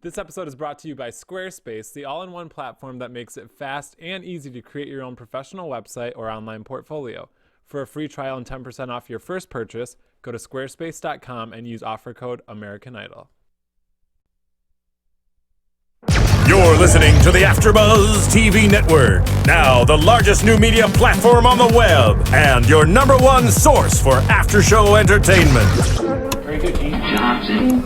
This episode is brought to you by Squarespace, the all-in-one platform that makes it fast and easy to create your own professional website or online portfolio. For a free trial and 10% off your first purchase, go to squarespace.com and use offer code American Idol. You're listening to the AFTERBUZZ TV Network, now the largest new media platform on the web, and your number one source for after-show entertainment. Very good, Gene. Johnson.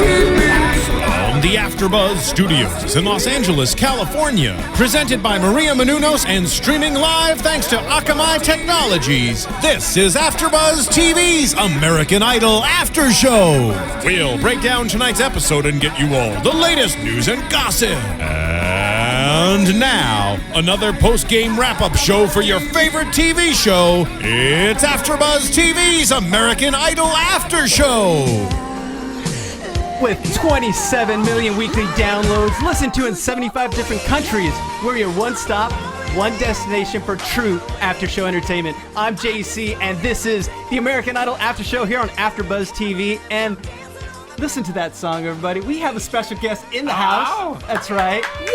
From the AFTERBUZZ Studios in Los Angeles, California, presented by Maria Menounos and streaming live thanks to Akamai Technologies. This is AFTERBUZZ TV's American Idol After Show. We'll break down tonight's episode and get you all the latest news and gossip. And now, another post-game wrap-up show for your favorite TV show. It's AFTERBUZZ TV's American Idol After Show. With 27 million weekly downloads, listened to in 75 different countries, we're your one-stop, one destination for true after-show entertainment. I'm JC, and this is the American Idol After Show here on AFTERBUZZ TV. And listen to that song, everybody. We have a special guest in the house. That's right. Yay!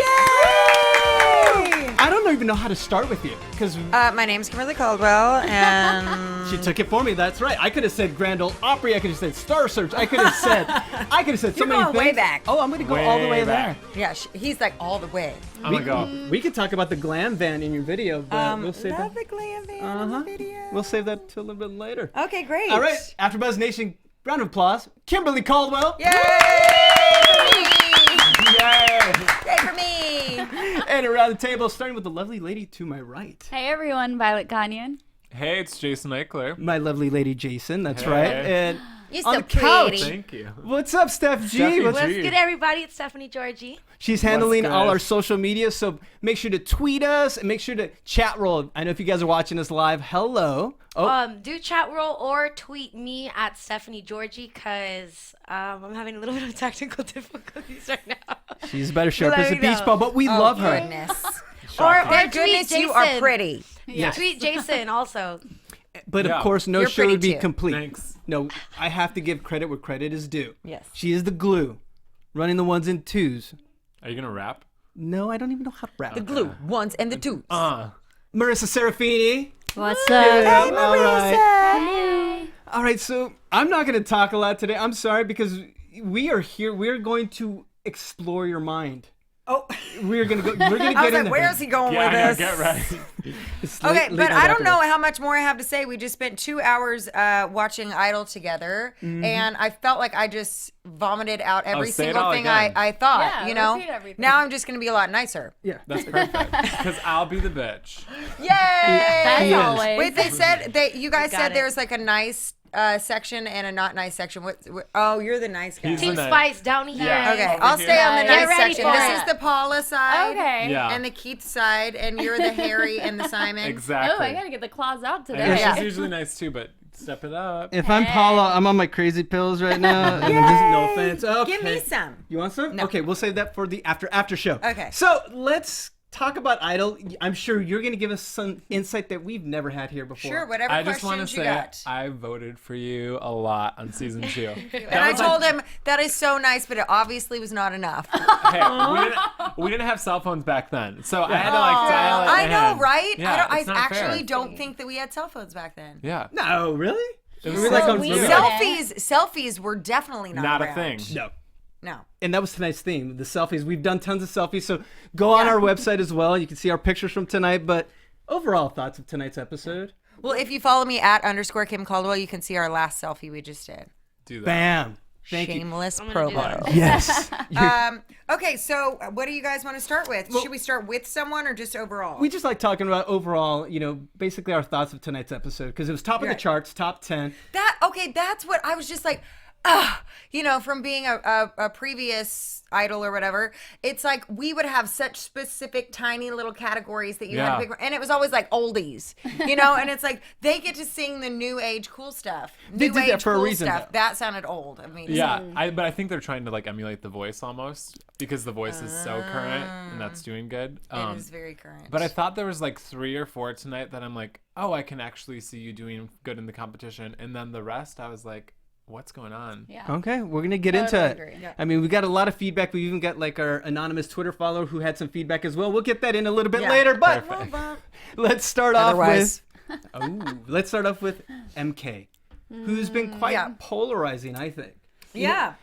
I don't even know how to start with you because my name's Kimberly Caldwell, and she took it for me. That's right. I could have said Grand Ole Opry. I could have said Star Search. I could have said so You're many going things. way back. Oh, I'm going to go all the way back. there. Yeah, he's like all the way. I'm gonna go. We could talk about the glam van in your video, but we'll save Love that. the glam van in the video. We'll save that till a little bit later. Okay, great. All right, AfterBuzz Nation, round of applause. Kimberly Caldwell. Yay! Yay! Yay for me! And around the table, starting with the lovely lady to my right. Hey everyone, Violet Kanian. Hey, it's Jason Ikeler. My lovely lady Jason, that's Hey. right. And You're on so the couch, pretty. Thank you. what's up, Steph G? Stephanie What's- G. What's good, everybody? It's Stephanie Giorgi. She's handling What's all good? our social media, so make sure to tweet us and make sure to chat roll. I know if you guys are watching us live, hello. Oh, Do chat roll or tweet me at Stephanie Giorgi because I'm having a little bit of technical difficulties right now. she's better sharp Let as a me beach know. ball, but we love her. Goodness. Or Thank tweet goodness Jason. you are pretty. Yes. Tweet Jason also. But Yeah. of course, no You're show would pretty be too. complete. Thanks. No, I have to give credit where credit is due. Yes. She is the glue, running the ones and twos. Are you gonna rap? No, I don't even know how to rap. The glue, ones and the twos. Marissa Serafini. What's Hey, up? all right. Hey. All right, so I'm not going to talk a lot today. I'm sorry because we are here. We're going to explore your mind. Oh, We're going to get I was in like, there. where is he going Yeah, I know, with this? get right. It's Okay, late but night I don't know afterwards. how much more I have to say. We just spent 2 hours watching Idol together, and I felt like I just vomited out every say it single all thing again. I thought, Yeah, you know? repeat everything. Now I'm just going to be a lot nicer. Yeah. That's perfect. Because I'll be the bitch. Yay! As He is. always. Wait, they said, you guys got said it. there's like a nice section and a not nice section. Oh, you're the nice guy. He's Team the nice- Spice down here. Yeah. Okay, Over I'll here. stay on the Get nice ready section. for This it. is the Paula side. Okay. Yeah. And the Keith side, and you're the Harry and the Simon. Exactly. Oh, I gotta get the claws out And today. Yeah. she's usually nice too, but step it up. If I'm Paula, I'm on my crazy pills right now. And no offense. Okay. Give me some. You want some? No. Okay, we'll save that for the after show. Okay. So let's talk about Idol. I'm sure you're going to give us some insight that we've never had here before. Sure, whatever I just want to questions you say got. I voted for you a lot on season 2. And I told him that is so nice, but it obviously was not enough. Hey, we didn't have cell phones back then, so I had to like dial it I know, in. right? Yeah, I it's not actually fair. don't think that we had cell phones back then. Yeah. No, really? It We was were like so on weird. Selfies were definitely Not around. a thing. No. No. And that was tonight's theme, the selfies. We've done tons of selfies, so go on our website as well. You can see our pictures from tonight, but overall thoughts of tonight's episode? Well, if you follow me at _Kim Caldwell, you can see our last selfie we just did. Do that. Bam. Thank you. Shameless I'm gonna do promo. that. Yes. Okay, so what do you guys want to start with? Should we start with someone or just overall? We just like talking about overall, basically our thoughts of tonight's episode because it was top of the Right. charts, top 10. That's what I was just like, from being a previous idol or whatever, it's like we would have such specific tiny little categories that you had to pick, and it was always like oldies, and it's like they get to sing the new age cool stuff. They did that for a reason, though. That sounded old of me. Yeah, but I think they're trying to like emulate The Voice almost because The Voice is so current and that's doing good. It is very current. But I thought there was like 3 or 4 tonight that I'm like, oh, I can actually see you doing good in the competition, and then the rest I was like, what's going on? Yeah. Okay, we're going to get into it. Yeah. I mean, we got a lot of feedback. We even got like our anonymous Twitter follower who had some feedback as well. We'll get that in a little bit later, but let's start off with MK, who's been quite polarizing, I think.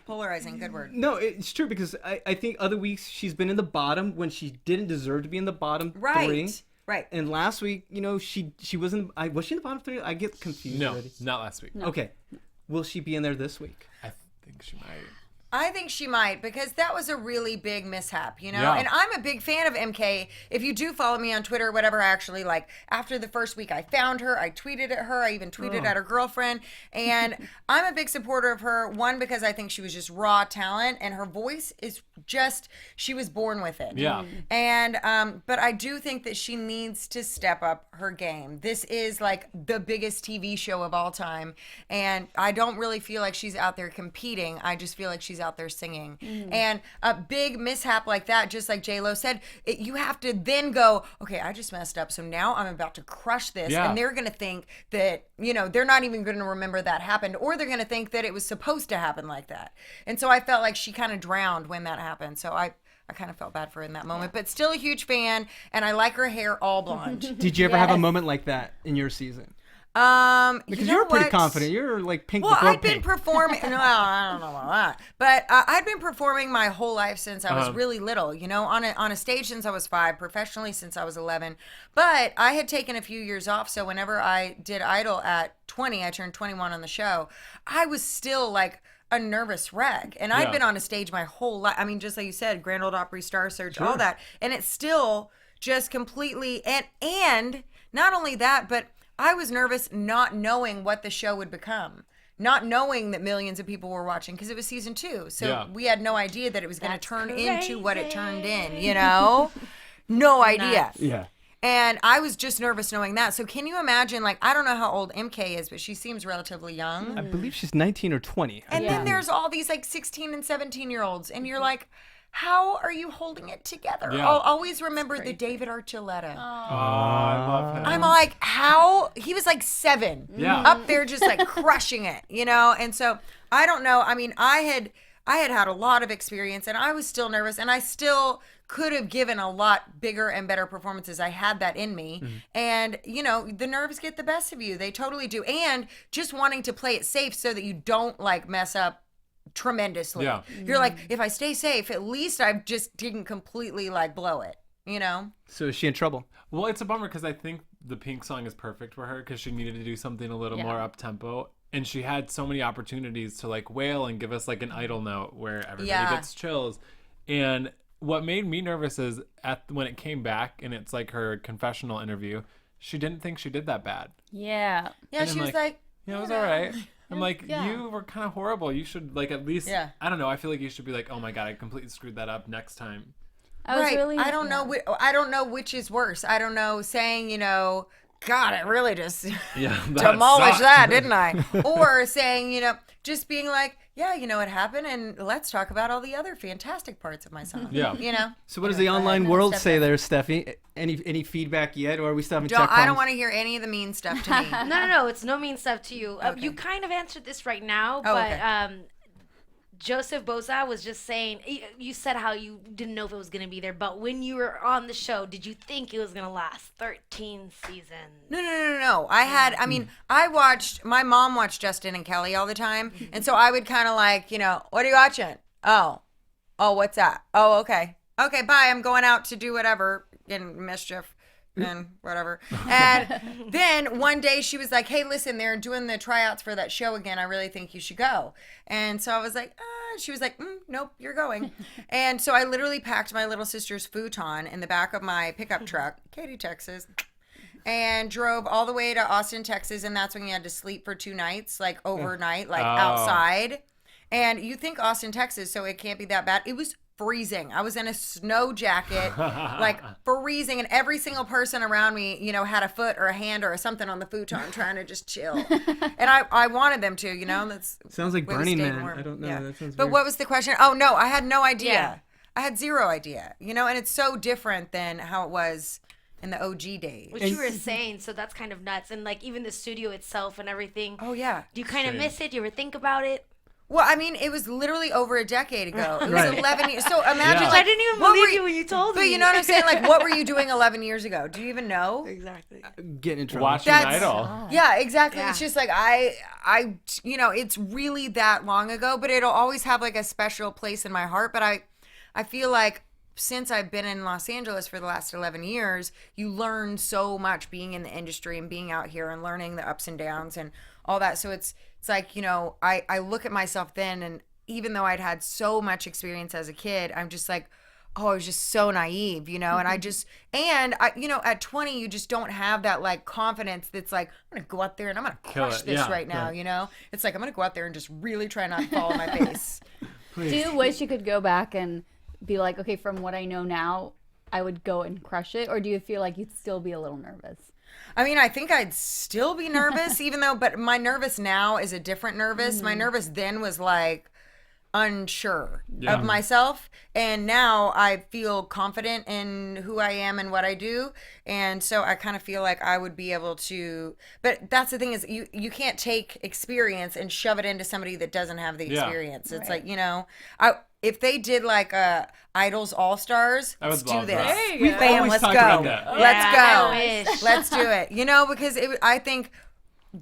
Polarizing, good word. No, it's true because I think other weeks she's been in the bottom when she didn't deserve to be in the bottom 3. Right. And last week, she wasn't. Was she in the bottom 3? I get confused No, already. not last week. No. Okay. Will she be in there this week? I think she might. I think she might, because that was a really big mishap, Yeah. And I'm a big fan of MK. If you do follow me on Twitter or whatever, I actually, like, after the first week, I found her. I tweeted at her. I even tweeted at her girlfriend. And I'm a big supporter of her, one, because I think she was just raw talent, and her voice is just, she was born with it. Yeah. And, but I do think that she needs to step up her game. This is, like, the biggest TV show of all time. And I don't really feel like she's out there competing. I just feel like she's out there singing. And a big mishap like that, just like J-Lo said, you have to then go, okay, I just messed up, so now I'm about to crush this. Yeah. And they're going to think that, they're not even going to remember that happened, or they're going to think that it was supposed to happen like that. And so I felt like she kind of drowned when that happened. So I kind of felt bad for her in that moment, but still a huge fan, and I like her hair all blonde. Did you ever have a moment like that in your season? Because you you're pretty confident. You're like pink. Well, before I'd been pink. performing. No, I don't know about that. But I'd been performing my whole life since I was really little. On a stage since I was 5, professionally since I was 11. But I had taken a few years off. So whenever I did Idol at 20, I turned 21 on the show. I was still like a nervous wreck, and I'd been on a stage my whole life. I mean, just like you said, Grand Ole Opry, Star Search, all that, and it's still just completely and not only that, but I was nervous not knowing what the show would become, not knowing that millions of people were watching, because it was season 2. So we had no idea that it was going to turn into what it turned in, No idea. Yeah. And I was just nervous knowing that. So can you imagine, like, I don't know how old MK is, but she seems relatively young. I believe she's 19 or 20. And then there's all these like 16 and 17-year-olds, and you're like, how are you holding it together? Yeah. I'll always remember the David Archuleta. Oh, I love him. I'm like, how? He was like 7. Yeah. Up there just like crushing it, And so I don't know. I mean, I had a lot of experience, and I was still nervous, and I still could have given a lot bigger and better performances. I had that in me. And, the nerves get the best of you. They totally do. And just wanting to play it safe so that you don't like mess up tremendously. Yeah. You're like, if I stay safe, at least I just didn't completely like blow it, So is she in trouble? Well, it's a bummer because I think the Pink song is perfect for her because she needed to do something a little more up tempo, and she had so many opportunities to like wail and give us like an Idol note where everybody gets chills. And what made me nervous is when it came back and it's like her confessional interview, she didn't think she did that bad. Yeah. Yeah, And she I'm was like, it was all right. I'm like, you were kind of horrible. You should like at least, I don't know. I feel like you should be like, oh my God, I completely screwed that up next time. I was really. I don't know. I don't know which is worse. I don't know. Saying, God, I really just demolished that, didn't I? Or saying, just being like, it happened, and let's talk about all the other fantastic parts of my song. Yeah. So what does the online world say there, Steffi? Any feedback yet, or are we still having check I don't want to hear any of the mean stuff to me. No, it's no mean stuff to you. You kind of answered this right now, but Joseph Boza was just saying, you said how you didn't know if it was going to be there, but when you were on the show, did you think it was going to last 13 seasons? No. My mom watched Justin and Kelly all the time, and so I would kind of like, what are you watching? Oh, what's that? Oh, okay, bye, I'm going out to do whatever in mischief and whatever. And then one day she was like, hey, listen, they're doing the tryouts for that show again. I really think you should go. And so I was like, she was like, nope, you're going. And so I literally packed my little sister's futon in the back of my pickup truck, Katy, Texas, and drove all the way to Austin, Texas. And that's when you had to sleep for 2 nights, like overnight, like outside. And you think Austin, Texas, so it can't be that bad. It was freezing. I was in a snow jacket, like freezing, and every single person around me, you know, had a foot or a hand or something on the futon trying to just chill. And I wanted them to, you know. That's sounds like way to Burning stay Man. warm. I don't know. Yeah. That sounds But weird. what was the question? Oh no, I had no idea. Yeah. I had zero idea, you know, and it's so different than how it was in the OG days. Which you were saying, so that's kind of nuts. And like even the studio itself and everything. Oh yeah. Do you kind of miss it? Do you ever think about it? Well, I mean, it was literally over a decade ago. It was Right. 11 years. So imagine, Yeah. like, I didn't even what believe were you when you told But me. you know what I'm saying? Like, what were you doing 11 years ago? Do you even know? Exactly. Getting in trouble. Watching That's- Idol. Yeah, exactly. Yeah. It's just like I, you know, it's really that long ago, but it'll always have like a special place in my heart. But I feel like since I've been in Los Angeles for the last 11 years, you learn so much being in the industry and being out here and learning the ups and downs and all that. So it's like, you know, I look at myself then, and even though I'd had so much experience as a kid, I'm just like, oh, I was just so naive, you know, and I, you know, at 20, you just don't have that like confidence that's like, I'm going to go out there and I'm going to Kill crush it. this Yeah, right now, right. you know? It's like, I'm going to go out there and just really try not to fall on my face. Do you wish you could go back and be like, okay, from what I know now, I would go and crush it? Or do you feel like you'd still be a little nervous? I mean, I think I'd still be nervous, but my nervous now is a different nervous. My nervous then was like unsure of myself, and now I feel confident in who I am and what I do, and so I kind of feel like I would be able to. But that's the thing, is you can't take experience and shove it into somebody that doesn't have the Yeah. experience. It's like, you know, if they did like Idols All Stars, I would let's do love this. that. We've Bam, always let's talked go. about that. Let's go. I wish. Let's do it. You know, because I think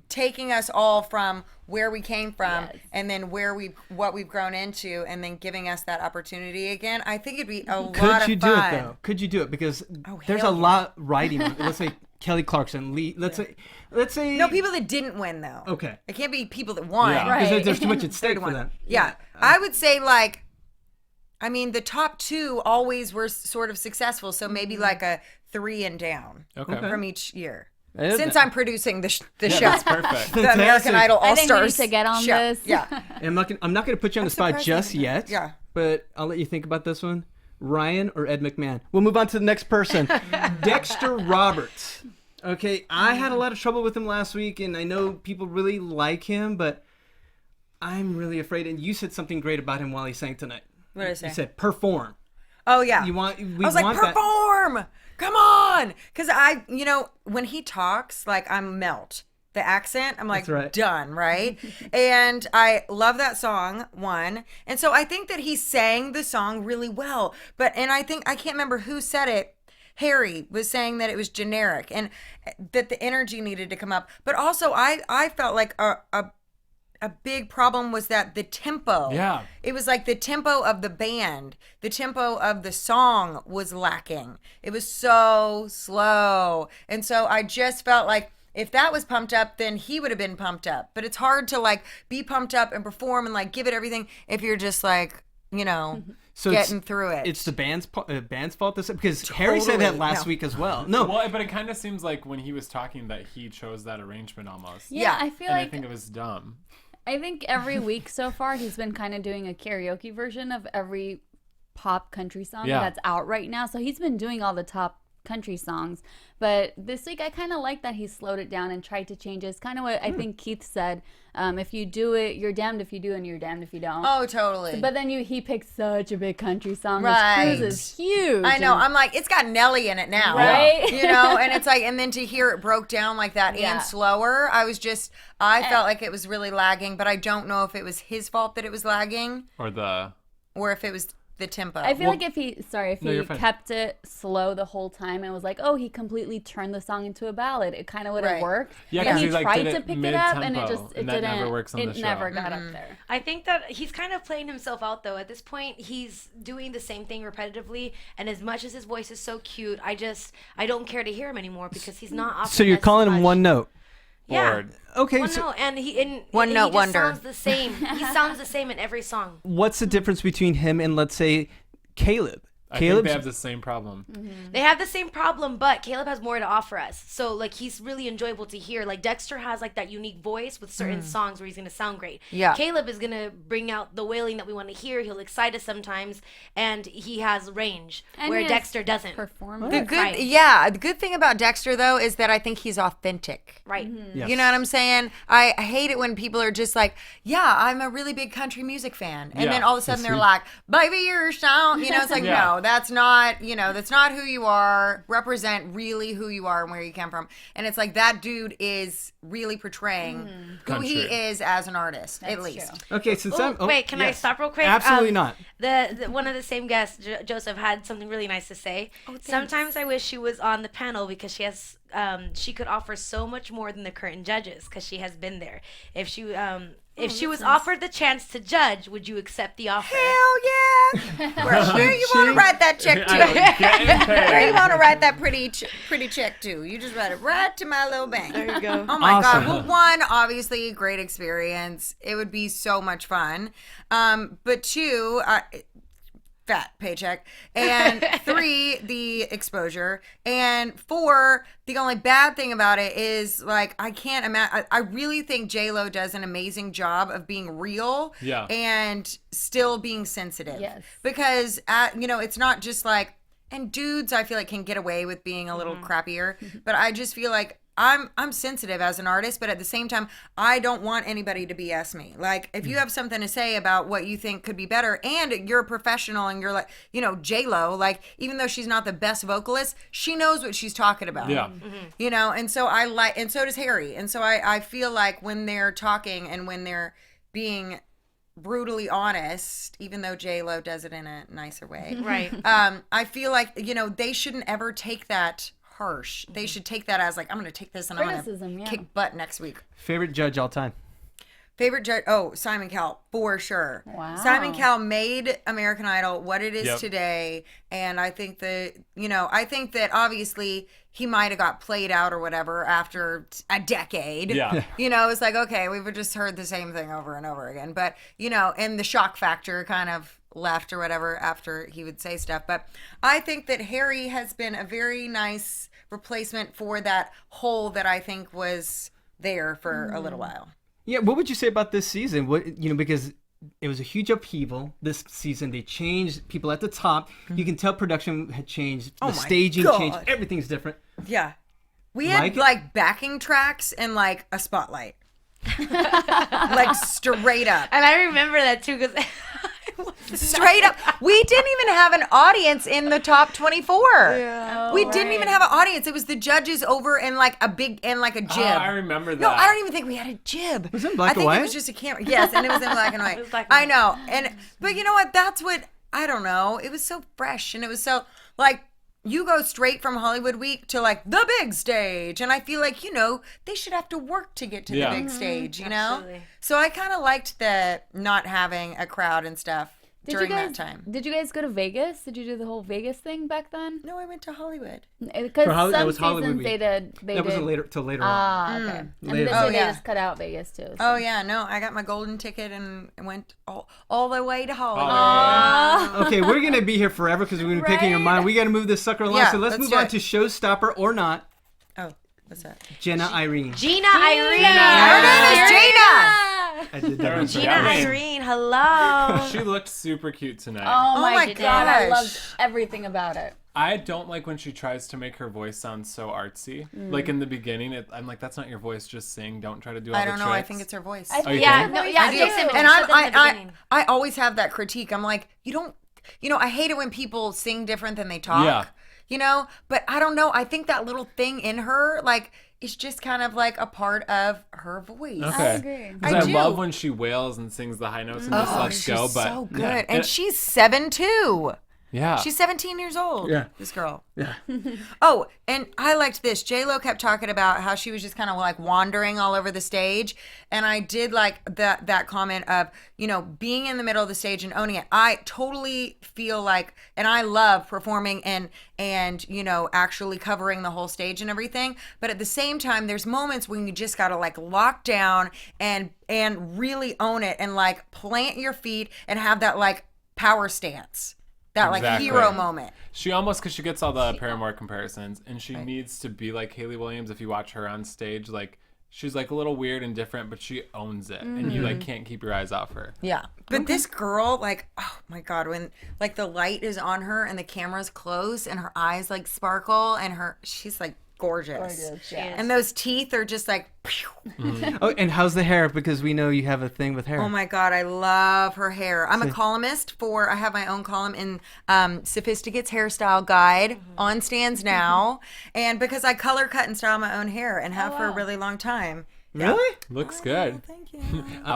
taking us all from where we came from Yes. and then what we've grown into, and then giving us that opportunity again, I think it'd be a lot of Could fun. you do it though? Could you do it? Because there's a hell yeah. lot riding on it. Let's say Kelly Clarkson, Lee. Let's say No, people that didn't win though. Okay. It can't be people that won. Yeah. Because Right. there's too much at stake Third for one. them. Yeah. I would say like, I mean, the top two always were sort of successful, so maybe like a 3 and down Okay. from each year. Yeah, Since that- I'm producing the show, That's perfect. the American Idol All I think we need Stars to get on show. this. Yeah. And I'm not going to put you on the spot surprised just I didn't know. yet. Yeah. But I'll let you think about this one. Ryan or Ed McMahon? We'll move on to the next person. Dexter Roberts. Okay, I had a lot of trouble with him last week, and I know people really like him, but I'm really afraid. And you said something great about him while he sang tonight. What did I say? You said perform. Oh yeah. We I was like, want that. perform! Come on! Because you know, when he talks, like, I'm melt. The accent, I'm like, That's right. done, right? And I love that song, one. And so I think that he sang the song really well. And I can't remember who said it. Harry was saying that it was generic and that the energy needed to come up. But also, I felt like a big problem was that the tempo. Yeah. It was like the tempo of the band, the tempo of the song was lacking. It was so slow. And so I just felt like if that was pumped up, then he would have been pumped up. But it's hard to like be pumped up and perform and like give it everything if you're just like, you know, getting through it. It's the band's fault this because Harry said that Totally. last No. week as well. No, Well, but it kind of seems like when he was talking that he chose that arrangement almost. Yeah, Yeah. I feel And I like think it was dumb. I think every week so far he's been kind of doing a karaoke version of every pop country song Yeah. that's out right now. So he's been doing all the top country songs. But this week I kind of like that he slowed it down and tried to change it. It's kind of what I think Keith said. If you do it, you're damned if you do and you're damned if you don't. Oh, totally. But then he picked such a big country song. Right. His cruise is huge. I know. and- I'm like, it's got Nelly in it now. Right? You know, and it's like, and then to hear it broke down like that Yeah. and slower, I felt like it was really lagging, but I don't know if it was his fault that it was lagging Or the or if it was the tempo. I feel like if he No, you're fine. kept it slow the whole time and was like, oh, he completely turned the song into a ballad, it kind of would have Right. worked. Yeah, And 'cause he he, like, tried did to it pick it up, and it mid-tempo, just and that didn't. never works on it the show. never got up there. I think that he's kind of playing himself out though. At this point, he's doing the same thing repetitively, and as much as his voice is so cute, I don't care to hear him anymore because he's not. Offering so you're us calling him much. one note. Yeah. board. Okay, One so note, and he One note just wonder. sounds the same. He sounds the same in every song. what's the difference between him and let's say Caleb? I think they have the same problem. They have the same problem, but Caleb has more to offer us. So, like, he's really enjoyable to hear. Like, Dexter has, like, that unique voice with certain songs where he's going to sound great. Yeah. Caleb is going to bring out the wailing that we want to hear. He'll excite us sometimes, and he has range, And where his Dexter doesn't. Performance. The good thing about Dexter, though, is that I think he's authentic. Right. Yes. You know what I'm saying? I hate it when people are just like, yeah, I'm a really big country music fan. And then all of a sudden they're like, baby, you're sound. You know, it's like, no, that's not, that's not who you are. Represent really who you are and where you come from. And it's like that dude is really portraying who he is as an artist, at least. True. Okay, since Wait, can I stop real quick? Absolutely not. The one of the same guests, Joseph, had something really nice to say. Sometimes I wish she was on the panel because she has she could offer so much more than the current judges because she has been there. If she was offered the chance to judge, would you accept the offer? Hell yeah! Where you want to write that check to? Where you want to write that pretty check to? You just write it right to my little bank. There you go. Oh my God. Well, one, obviously, great experience. It would be so much fun. But two, fat paycheck, and 3, the exposure, and 4, the only bad thing about it is like I can't imagine. I really think J-Lo does an amazing job of being real, and still being sensitive. Yes. Because it's not just like, and dudes I feel like can get away with being a little crappier, but I just feel like I'm sensitive as an artist, but at the same time, I don't want anybody to BS me. Like, if you have something to say about what you think could be better, and you're a professional, and you're like, J-Lo, like, even though she's not the best vocalist, she knows what she's talking about. Yeah. And so and so does Harry. And so I feel like when they're talking and when they're being brutally honest, even though J-Lo does it in a nicer way. Right. I feel like, they shouldn't ever take that harsh. They should take that as like, I'm going to take this and Criticism, I'm going yeah. to kick butt next week. Favorite judge all time? Favorite judge? Oh, Simon Cowell, for sure. Wow. Simon Cowell made American Idol what it is today. And I think that, obviously he might have got played out or whatever after a decade. Yeah. It's like, okay, we've just heard the same thing over and over again. But, and the shock factor kind of left or whatever after he would say stuff. But I think that Harry has been a very nice replacement for that hole that I think was there for a little while. Yeah, what would you say about this season? Because it was a huge upheaval this season. They changed people at the top. You can tell production had changed. The staging changed. Everything's different. Yeah. We had like backing tracks and like a spotlight. Like straight up. And I remember that too because straight up. We didn't even have an audience in the top 24. Yeah. We didn't even have an audience. It was the judges over in like a jib. Oh, I remember that. No, I don't even think we had a jib. Was it in black and I white? think it was just a camera. Yes, and it was in black and white. It was black and I know. But you know what? That's what, I don't know. It was so fresh and it was so like, you go straight from Hollywood Week to like the big stage. And I feel like, they should have to work to get to the big stage, you know? Absolutely. So I kind of liked the not having a crowd and stuff during that time. Did you guys go to Vegas? Did you do the whole Vegas thing back then? No, I went to Hollywood. Because some that was seasons Hollywood Week. they did. That wasn't till later on. Ah, okay. And Later. this Oh, year they yeah. just cut out Vegas too. So. Oh, yeah. No, I got my golden ticket and went all the way to Hollywood. Okay, we're going to be here forever because we're going to be picking your mind. We got to move this sucker along. Yeah, So let's let's move do on it. to Showstopper or Not, Oh, what's that? Jena Irene. Gina Irene. Her name is Jena. I did that one. Gina Irene, hello. She looked super cute tonight. Oh my gosh. god, I loved everything about it. I don't like when she tries to make her voice sound so artsy. Like in the beginning, I'm like, that's not your voice. Just sing. Don't try to do all I the don't tricks. know. I think it's her voice. you Yeah, think? no, yeah, I do. Jason, And you said that in the beginning. I always have that critique. I'm like, you don't, I hate it when people sing different than they talk. Yeah. But I don't know. I think that little thing in her, like, is just kind of like a part of her voice. Okay. agree. Because I I do. love when she wails and sings the high notes and just lets She's go. But so good. Yeah. And she's 7'2". Yeah. She's 17 years old. Yeah. This girl. Yeah. Oh, and I liked this. J-Lo kept talking about how she was just kind of like wandering all over the stage. And I did like that comment of, being in the middle of the stage and owning it. I totally feel like, and I love performing and actually covering the whole stage and everything. But at the same time, there's moments when you just got to like lock down and really own it and like plant your feet and have that like power stance. that like hero moment. She almost, because she gets all the Paramore comparisons, and she needs to be like Hayley Williams. If you watch her on stage, like she's like a little weird and different, but she owns it, and you like can't keep your eyes off her. Yeah, but this girl, like, oh my god, when like the light is on her and the camera's close and her eyes like sparkle and she's like gorgeous. And those teeth are just like pew. Oh, and how's the hair? Because we know you have a thing with hair. Oh my god, I love her hair. I'm a columnist I have my own column in Sophisticate's Hairstyle Guide on Stands Now, and because I color cut and style my own hair and have for a really long time. Really? Looks good. Thank you.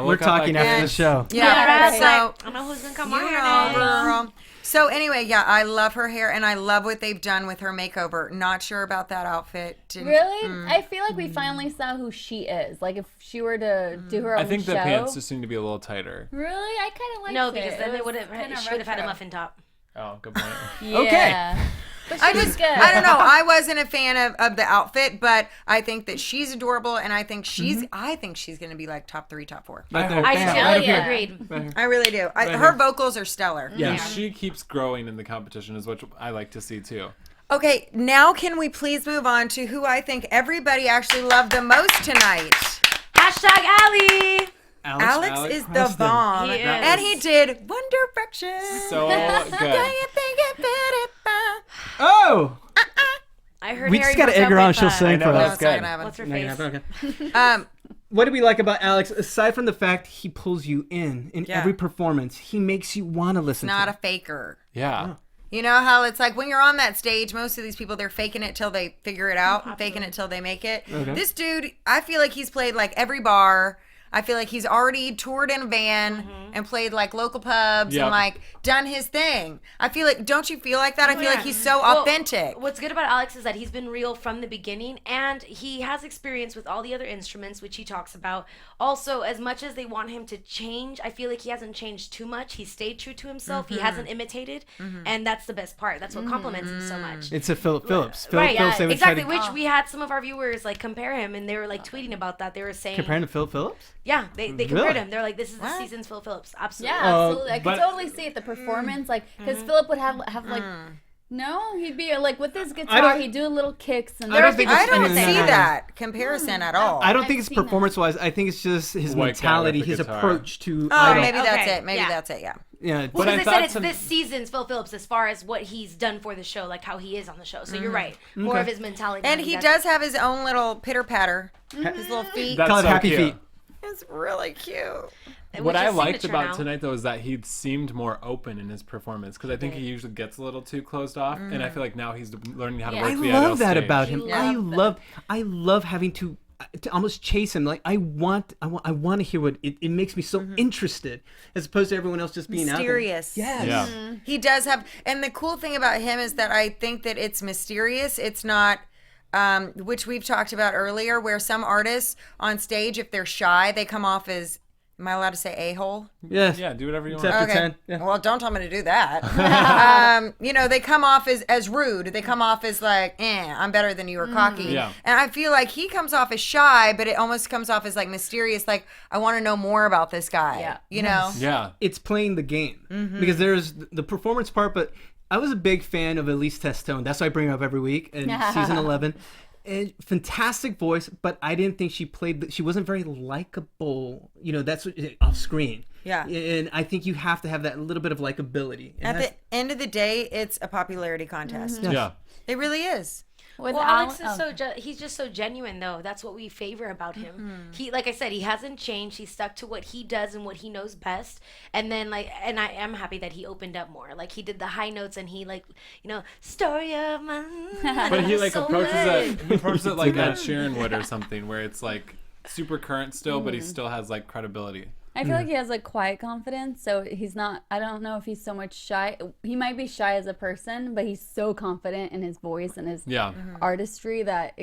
We're talking after the show. Yeah, so, so I don't know who's gonna come you on know, here girl. So anyway, yeah, I love her hair and I love what they've done with her makeover. Not sure about that outfit. Really? I feel like we finally saw who she is. Like if she were to do her own I think show. the pants just seem to be a little tighter. Really? I kind of like No, it. because then they would have should have had a muffin top. Oh, good point. Yeah. Okay. But she was good. I don't know. I wasn't a fan of the outfit, but I think that she's adorable, and I think she's going to be like top 3, top 4. Right there. I Bam. totally Right here. agreed. I really do. Her vocals are stellar. Yeah. And she keeps growing in the competition, is what I like to see too. Okay, now can we please move on to who I think everybody actually loved the most tonight? Hashtag Allie. Alex is the Preston. bomb, He is. and he did One Direction. So Do good. you think it fit it? Oh! I heard We Harry just got to broke egg her up on. with, She'll sing know, for that's us. It's not good. gonna happen. What's her Not gonna face? happen, okay. What do we like about Alex, aside from the fact he pulls you in every performance? He makes you want to listen Not to a faker. Yeah. You know how it's like when you're on that stage, most of these people, they're faking it till they figure it out, faking it till they make it. Okay. This dude, I feel like he's played like every bar. I feel like he's already toured in a van and played like local pubs Yep. and like done his thing. I feel like, don't you feel like that? I feel like he's so Well, authentic. What's good about Alex is that he's been real from the beginning, and he has experience with all the other instruments, which he talks about. Also, as much as they want him to change, I feel like he hasn't changed too much. He stayed true to himself. He hasn't imitated, and that's the best part. That's what compliments him so much. It's a Philip Phillips. Right, Phillips, they would exactly. try to Which we had some of our viewers like compare him, and they were like tweeting about that. They were saying, compare him to Philip Phillips? yeah, they compared Really? him. They're like, this is the season's Phil Phillips. Absolutely. Yeah, absolutely. I but- could totally see it. The performance, like, because Philip would have like, no, he'd be like with his guitar, he'd do little kicks and. I don't think I it's- don't no, see no, no. that comparison at all. I don't I've think it's seen that. performance-wise. I think it's just his White guy mentality, with the his guitar. approach to Oh, Idol. maybe that's Okay, it. Maybe yeah. that's it. Yeah. Yeah, Well, But I because they thought said it's some- this season's Phil Phillips as far as what he's done for the show, like how he is on the show. So you're right. More of his mentality. And behind he that. does have his own little pitter patter. His little feet. That's Call it so Happy cute. Feet. It's really cute. Which What I is liked signature about now. tonight, though, is that he seemed more open in his performance, because I think he usually gets a little too closed off, and I feel like now he's learning how to Yeah. work I the love IDL that stage. about him. Yeah. I love having to almost chase him. Like I want to hear what it makes me so interested, as opposed to everyone else just being Mysterious. out there. Yes. Yeah. He does have, and the cool thing about him is that I think that it's mysterious. It's not, which we've talked about earlier, where some artists on stage, if they're shy, they come off as, am I allowed to say a-hole? Yes. Yeah, do whatever you It's want. after 10. Yeah. Well, don't tell me to do that. You know, they come off as rude. They come off as like, I'm better than you or cocky. Yeah. And I feel like he comes off as shy, but it almost comes off as like mysterious. Like, I want to know more about this guy. Yeah. You know? Yeah. It's playing the game because there's the performance part, but I was a big fan of Elise Testone. That's why I bring her up every week in season 11. And fantastic voice, but I didn't think she wasn't very likable. You know, that's what, off screen. Yeah. And I think you have to have that little bit of likability. And At the end of the day, it's a popularity contest. Yeah. It really is. With Well, Alex is Al- he's just so genuine though. That's what we favor about him. He, like I said, he hasn't changed. He's stuck to what he does and what he knows best. And then and I am happy that he opened up more. Like he did the high notes and he story of my life. But he like So approaches good. it. He approaches it like Ed Sheeran would or something, where it's like super current still, but he still has like credibility. I feel like he has like quiet confidence, so he's not. I don't know if he's so much shy. He might be shy as a person, but he's so confident in his voice and his Yeah. artistry that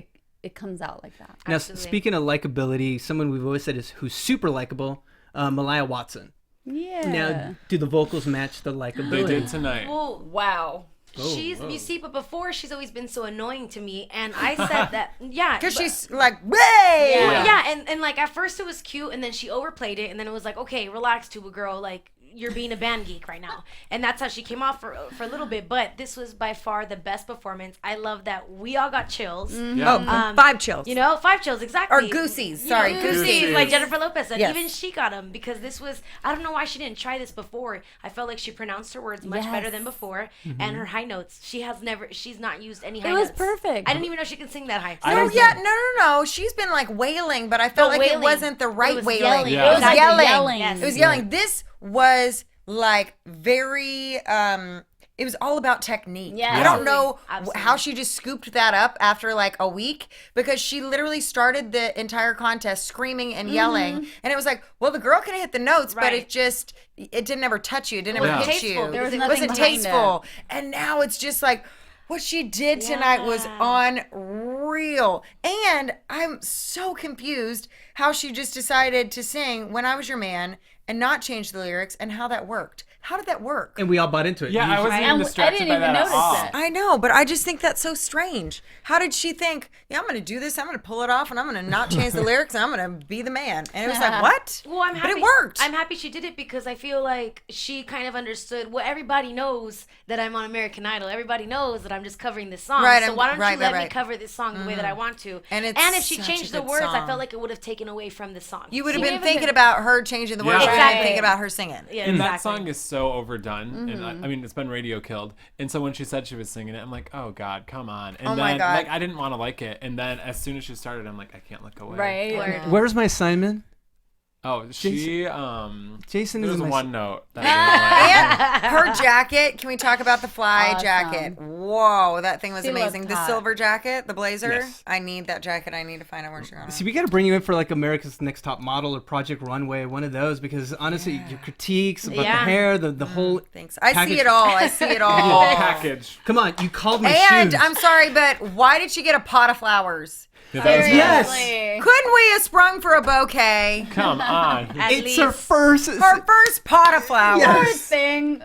it comes out like that. now, Absolutely. speaking of likability, someone we've always said who's super likable, Malaya Watson. Yeah. Now, do the vocals match the likability? They did tonight. Well, wow. you see, but before she's always been so annoying to me, and I said that, yeah, Because but- she's like, way! yeah, and like at first it was cute, and then she overplayed it, and then it was like, okay, relax, Tuba girl, like you're being a band geek right now. And that's how she came off for a little bit. But this was by far the best performance. I love that we all got chills. Oh, 5 chills. 5 chills, exactly. Or goosies. Sorry, goosies. Like Jennifer Lopez said. Yes. Even she got them because this was, I don't know why she didn't try this before. I felt like she pronounced her words much better than before. And her high notes, she's not used any high notes. It was perfect. I didn't even know she could sing that high. No. She's been like wailing, but I felt like it wasn't the right wailing. Yelling. Yeah. It was yelling. Yes. It was yelling. This was like very it was all about technique. Yeah. I don't know Absolutely. how she just scooped that up after like a week, because she literally started the entire contest screaming and yelling, and it was like, well, the girl can hit the notes, but Right. it didn't ever touch you. It didn't ever hit tasteful. you. There was It nothing wasn't behind tasteful. And now it's just like, what she did tonight was unreal. And I'm so confused how she just decided to sing When I Was Your Man and not change the lyrics, and how that worked. How did that work? And we all bought into it. Yeah, I wasn't even And I distracted didn't by even that at notice all. it. I know, but I just think that's so strange. How did she think, yeah, I'm going to do this, I'm going to pull it off, and I'm going to not change the lyrics, and I'm going to be the man? And it was like, what? Well, I'm happy. But it worked. I'm happy she did it because I feel like she kind of understood. Well, everybody knows that I'm on American Idol. Everybody knows that I'm just covering this song. Right, So why don't you let me right. cover this song the way that I want to? And it's if she such changed a the good words, I song. felt like it would have taken away from the song. You would have She been even thinking did- about her changing the words. Yeah. You would have been Exactly. thinking about her singing. Yeah, And that exactly. song is so overdone, and I mean, it's been radio killed. And so when she said she was singing it, I'm like, oh God, come on. And Oh then my God. like I didn't want to like it, and then as soon as she started, I'm like, I can't look away. Right. Where's my assignment? Oh, she Jason there is was my one note that I didn't like. And her jacket, can we talk about the fly Awesome. jacket? Whoa, that thing was She looked amazing. The hot. silver jacket, the blazer. Yes. I need that jacket. I need to find out where she got See, it. we got to bring you in for like America's Next Top Model or Project Runway, one of those, because honestly, your critiques about the Yeah. hair, the whole. Thanks. I package- see it all. I see it Whole all. package. Come on, you called my And shoes. I'm sorry, but why did she get a pot of flowers? Yeah, that was Yes. Seriously. Couldn't we have sprung for a bouquet? Come on. At It's least. her first. Her first pot of flowers. Yes. Poor thing.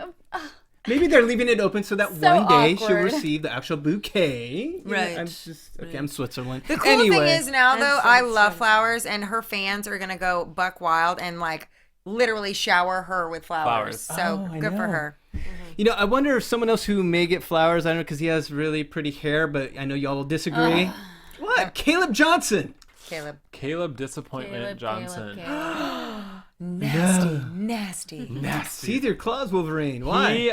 Maybe they're leaving it open so that So one day she'll awkward. receive the actual bouquet. Right. I'm just okay. I'm Switzerland. The cool anyway, thing is now, though, so I love sweet. flowers, and her fans are gonna go buck wild and like literally shower her with flowers. Flowers. So Oh, I good for know. her. you know, I wonder if someone else who may get flowers. I don't know because he has really pretty hair, but I know y'all will disagree. What? Caleb Johnson. Caleb, Disappointment Johnson. nasty. Nasty. See their claws, Wolverine. Why? He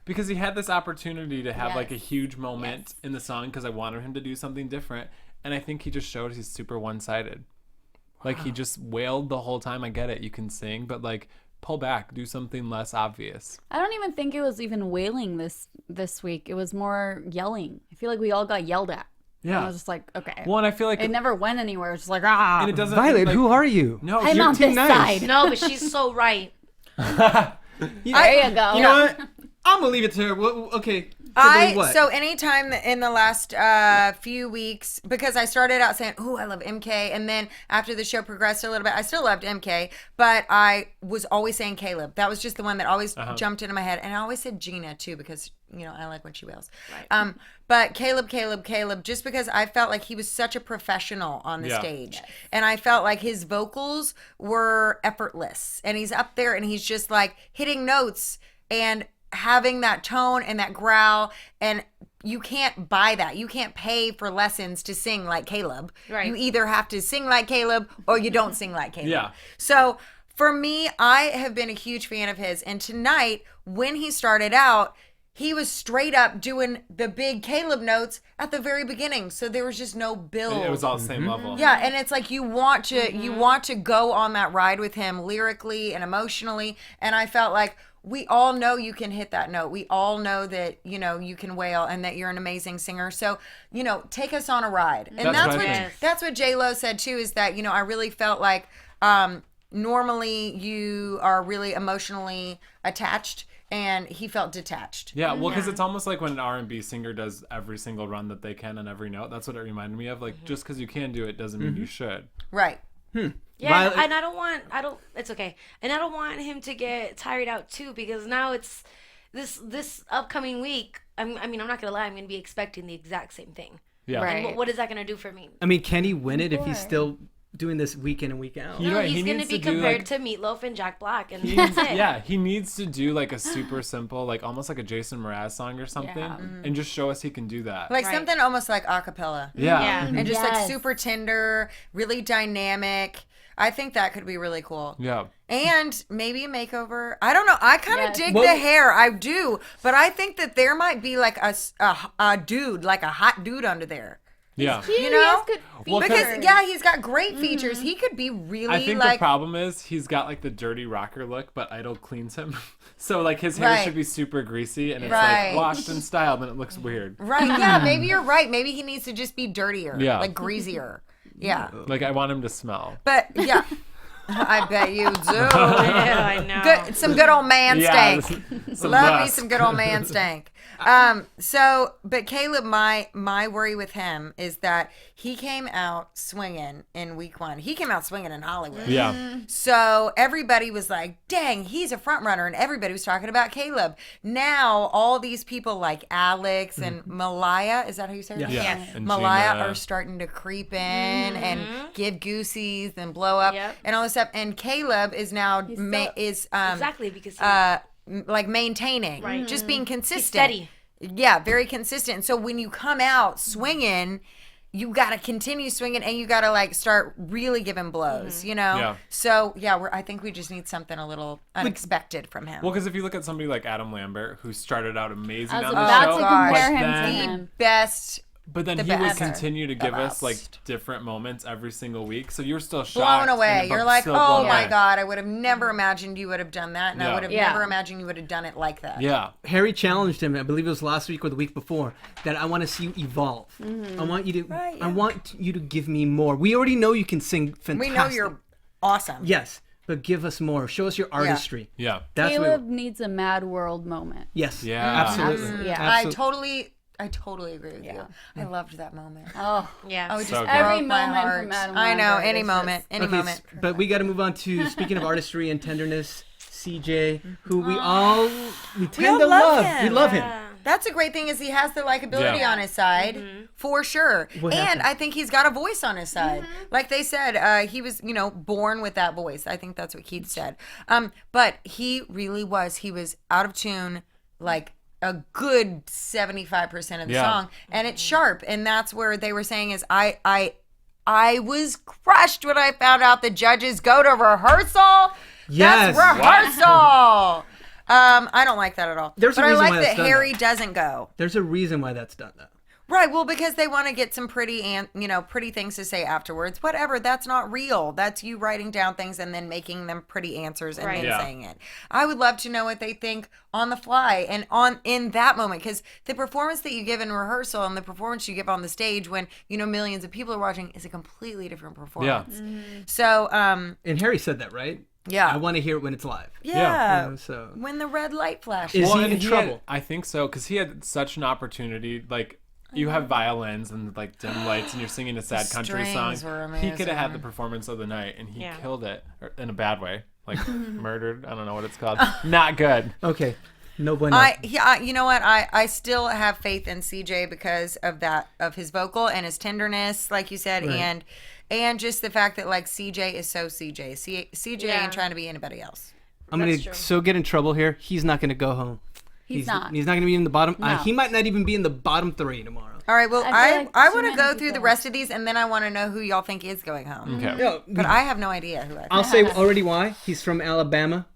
because he had this opportunity to have like a huge moment in the song because I wanted him to do something different, and I think he just showed he's super one-sided. Like he just wailed the whole time. I get it, you can sing, but like pull back, do something less obvious. I don't even think it was even wailing this week. It was more yelling. I feel like we all got yelled at. Yeah. And I was just like, okay. Well, and I feel like It never went anywhere. It was just like, ah. and it doesn't. Violet, like, who are you? No, I'm you're on too this nice. side. No, but she's so right. There you go. You know what? I'm gonna leave it to her. Okay. What? So anytime in the last few weeks, because I started out saying, "Ooh, I love MK," and then after the show progressed a little bit, I still loved MK, but I was always saying Caleb. That was just the one that always jumped into my head, and I always said Jena too because I like when she wails. Right. But Caleb, just because I felt like he was such a professional on the stage, and I felt like his vocals were effortless, and he's up there and he's just like hitting notes and having that tone and that growl, and you can't buy that. You can't pay for lessons to sing like Caleb. Right. You either have to sing like Caleb or you don't sing like Caleb. Yeah. So for me, I have been a huge fan of his, and tonight when he started out, he was straight up doing the big Caleb notes at the very beginning. So there was just no build. It was all the same level. Yeah, and it's like you want to go on that ride with him lyrically and emotionally, and I felt like we all know you can hit that note. We all know that, you can wail and that you're an amazing singer. So, take us on a ride. And That's what I think. that's what J-Lo said too, is that, I really felt like normally you are really emotionally attached, and he felt detached. Yeah, well, because it's almost like when an R&B singer does every single run that they can on every note. That's what it reminded me of. Like, just because you can do it doesn't mean you should. Right. Yeah, Violet- and it's okay. And I don't want him to get tired out too, because now it's this upcoming week. I'm not gonna lie, I'm gonna be expecting the exact same thing. Yeah. Right. And what is that gonna do for me? I mean, can he win it if he's still doing this week in and week out. You know what, he's he going to needs be to do, compared like- to Meatloaf and Jack Black, and He that's needs, it. yeah, he needs to do like a super simple, like almost like a Jason Mraz song or something, Yeah. and just show us he can do that. Like Right. something almost like a cappella. yeah. Yeah. And just like Yes. super tender, really dynamic. I think that could be really cool. Yeah. And maybe a makeover. I don't know. I kind of Yes. dig Well- the hair. I do. But I think that there might be like a dude, like a hot dude under there. Yeah. You know? Well, Because, yeah, he's got great features. He could be really I think like. the problem is he's got like the dirty rocker look, but Idol cleans him. So like his hair Right. should be super greasy and it's Right. like washed and styled and it looks weird. Right. Yeah, maybe you're right. Maybe he needs to just be dirtier. Yeah. Like greasier. Yeah. Like I want him to smell. But, yeah. I bet you do. Yeah, I know. Good, some good old man stank. some Love me dust. some good old man stank. But Caleb, my worry with him is that he came out swinging in week 1. He came out swinging in Hollywood. Yeah. So everybody was like, dang, he's a front runner. And everybody was talking about Caleb. Now, all these people like Alex and Malaya, is that how you say it? Yeah. Yeah. Yes. And Malaya Jena. are starting to creep in and give goosies and blow up Yep. and all this stuff. And Caleb is now Exactly, because he, like maintaining, Right. just being consistent. steady. Yeah, very consistent. So when you come out swinging, you got to continue swinging and you got to like start really giving blows, you know? Yeah. So yeah, I think we just need something a little unexpected from him. Well, because if you look at somebody like Adam Lambert, who started out amazing I was on the about show, to gosh. compare but him to then, him. Best but then the he would best. continue to give The us like best. different moments every single week. So you're still shocked. blown away. and You're like, still oh blown my away. God, I would have never imagined you would have done that. And I Yeah. would have Yeah. never imagined you would have done it like that. Yeah. Harry challenged him, I believe it was last week or the week before, that I want to see you evolve. I want you to Right, I yeah. want you to give me more. We already know you can sing fantastic. We know you're awesome. Yes, but give us more. Show us your artistry. Yeah. That's Caleb what needs a Mad World moment. Yes. Yeah. Absolutely. Yeah. Absolutely. I totally agree with you. I loved that moment. Oh, yeah. Oh, it just So good. Every broke my moment heart. from Adam I know, Lambert any is moment, just- any Okay, moment. but we got to move on to speaking of artistry and tenderness, CJ, who we tend all to love love. him. We love him. That's a great thing is he has the likability Yeah. on his side, for sure. What And happened? I think he's got a voice on his side. Like they said, he was, born with that voice. I think that's what Keith said. But he really was. He was out of tune, like a good 75% of the Yeah. song. And it's sharp. And that's where they were saying is I was crushed when I found out the judges go to rehearsal. Yes. That's rehearsal. I don't like that at all. There's a but I reason like why that that's done, Harry though. doesn't go. There's a reason why that's done, though. Right. Well, because they want to get some pretty pretty things to say afterwards. Whatever. That's not real. That's you writing down things and then making them pretty answers and Right. then Yeah. saying it. I would love to know what they think on the fly and in that moment, because the performance that you give in rehearsal and the performance you give on the stage when millions of people are watching is a completely different performance. So, And Harry said that, right? yeah. I want to hear it when it's live. yeah. You know, so When the red light flashes. Is he and in had- trouble? I think so, because he had such an opportunity. Like, you have violins and like dim lights, and you're singing a sad country song. strings were He could have had amazing. the performance of the night, and he Yeah. killed it in a bad way, like murdered. I don't know what it's called. Not good. okay, no bueno. You know what? I still have faith in CJ because of his vocal and his tenderness, like you said, Right. and just the fact that like CJ is so CJ. CJ Yeah. ain't trying to be anybody else. I'm That's gonna true. so get in trouble here. He's not gonna go home. He's not. He's not gonna be in the bottom. No. He might not even be in the bottom 3 tomorrow. All right. Well, I feel I like I too want to many go through the people- rest of these, and then I want to know who y'all think is going home. Okay. No, But I have no idea who I think. I'll say already why. He's from Alabama.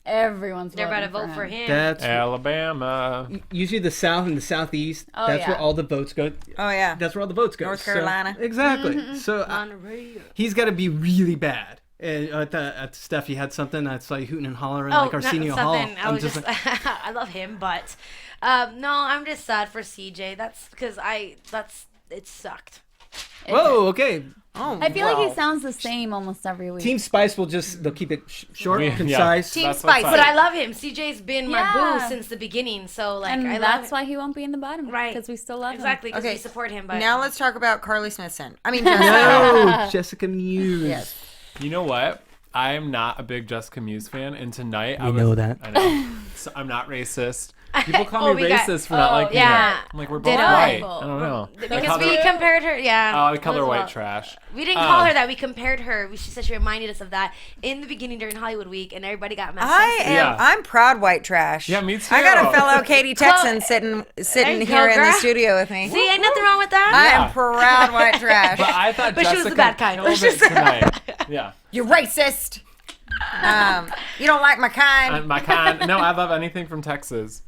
Everyone's They're about to voting vote for him. That's Alabama. usually the South and the Southeast. Oh, that's yeah. where all the votes go. Oh yeah. That's where all the votes go. North So- Carolina. exactly. So Monterey. he's got to be really bad. And at Steph, you had something. I saw you hooting and hollering Oh, like Arsenio not Hall. something. I I'm was just, like, I love him, but no, I'm just sad for CJ. That's because it sucked. whoa, okay. Oh, I feel like well. he sounds the same almost every week. Team Spice they'll keep it short, Yeah. concise. Team That's what's Spice. up. But I love him. CJ's been my Yeah. boo since the beginning. So like, and I love that's him. why he won't be in the bottom. Right. Because we still love Exactly, because Okay. we support him. But Now let's talk about Carly Smithson. I mean, Jessica. No, Jessica Muse. Yes. You know what? I am not a big Jessica Muse fan, and tonight I We know was, that. I know. So I'm not racist. People call me racist for not liking her. I'm like, we're both white. I don't know. Because we compared her, I call her white trash. We didn't call her that. We compared her. She said she reminded us of that in the beginning during Hollywood Week, and everybody got mad. I'm proud white trash. Yeah, me too. I got a fellow Katy Texan sitting here in the studio with me. See, ain't nothing wrong with that. I am proud white trash. But I thought Jessica she was the bad kind. Tonight. Yeah. You're racist. You don't like my kind. My kind. No, I love anything from Texas.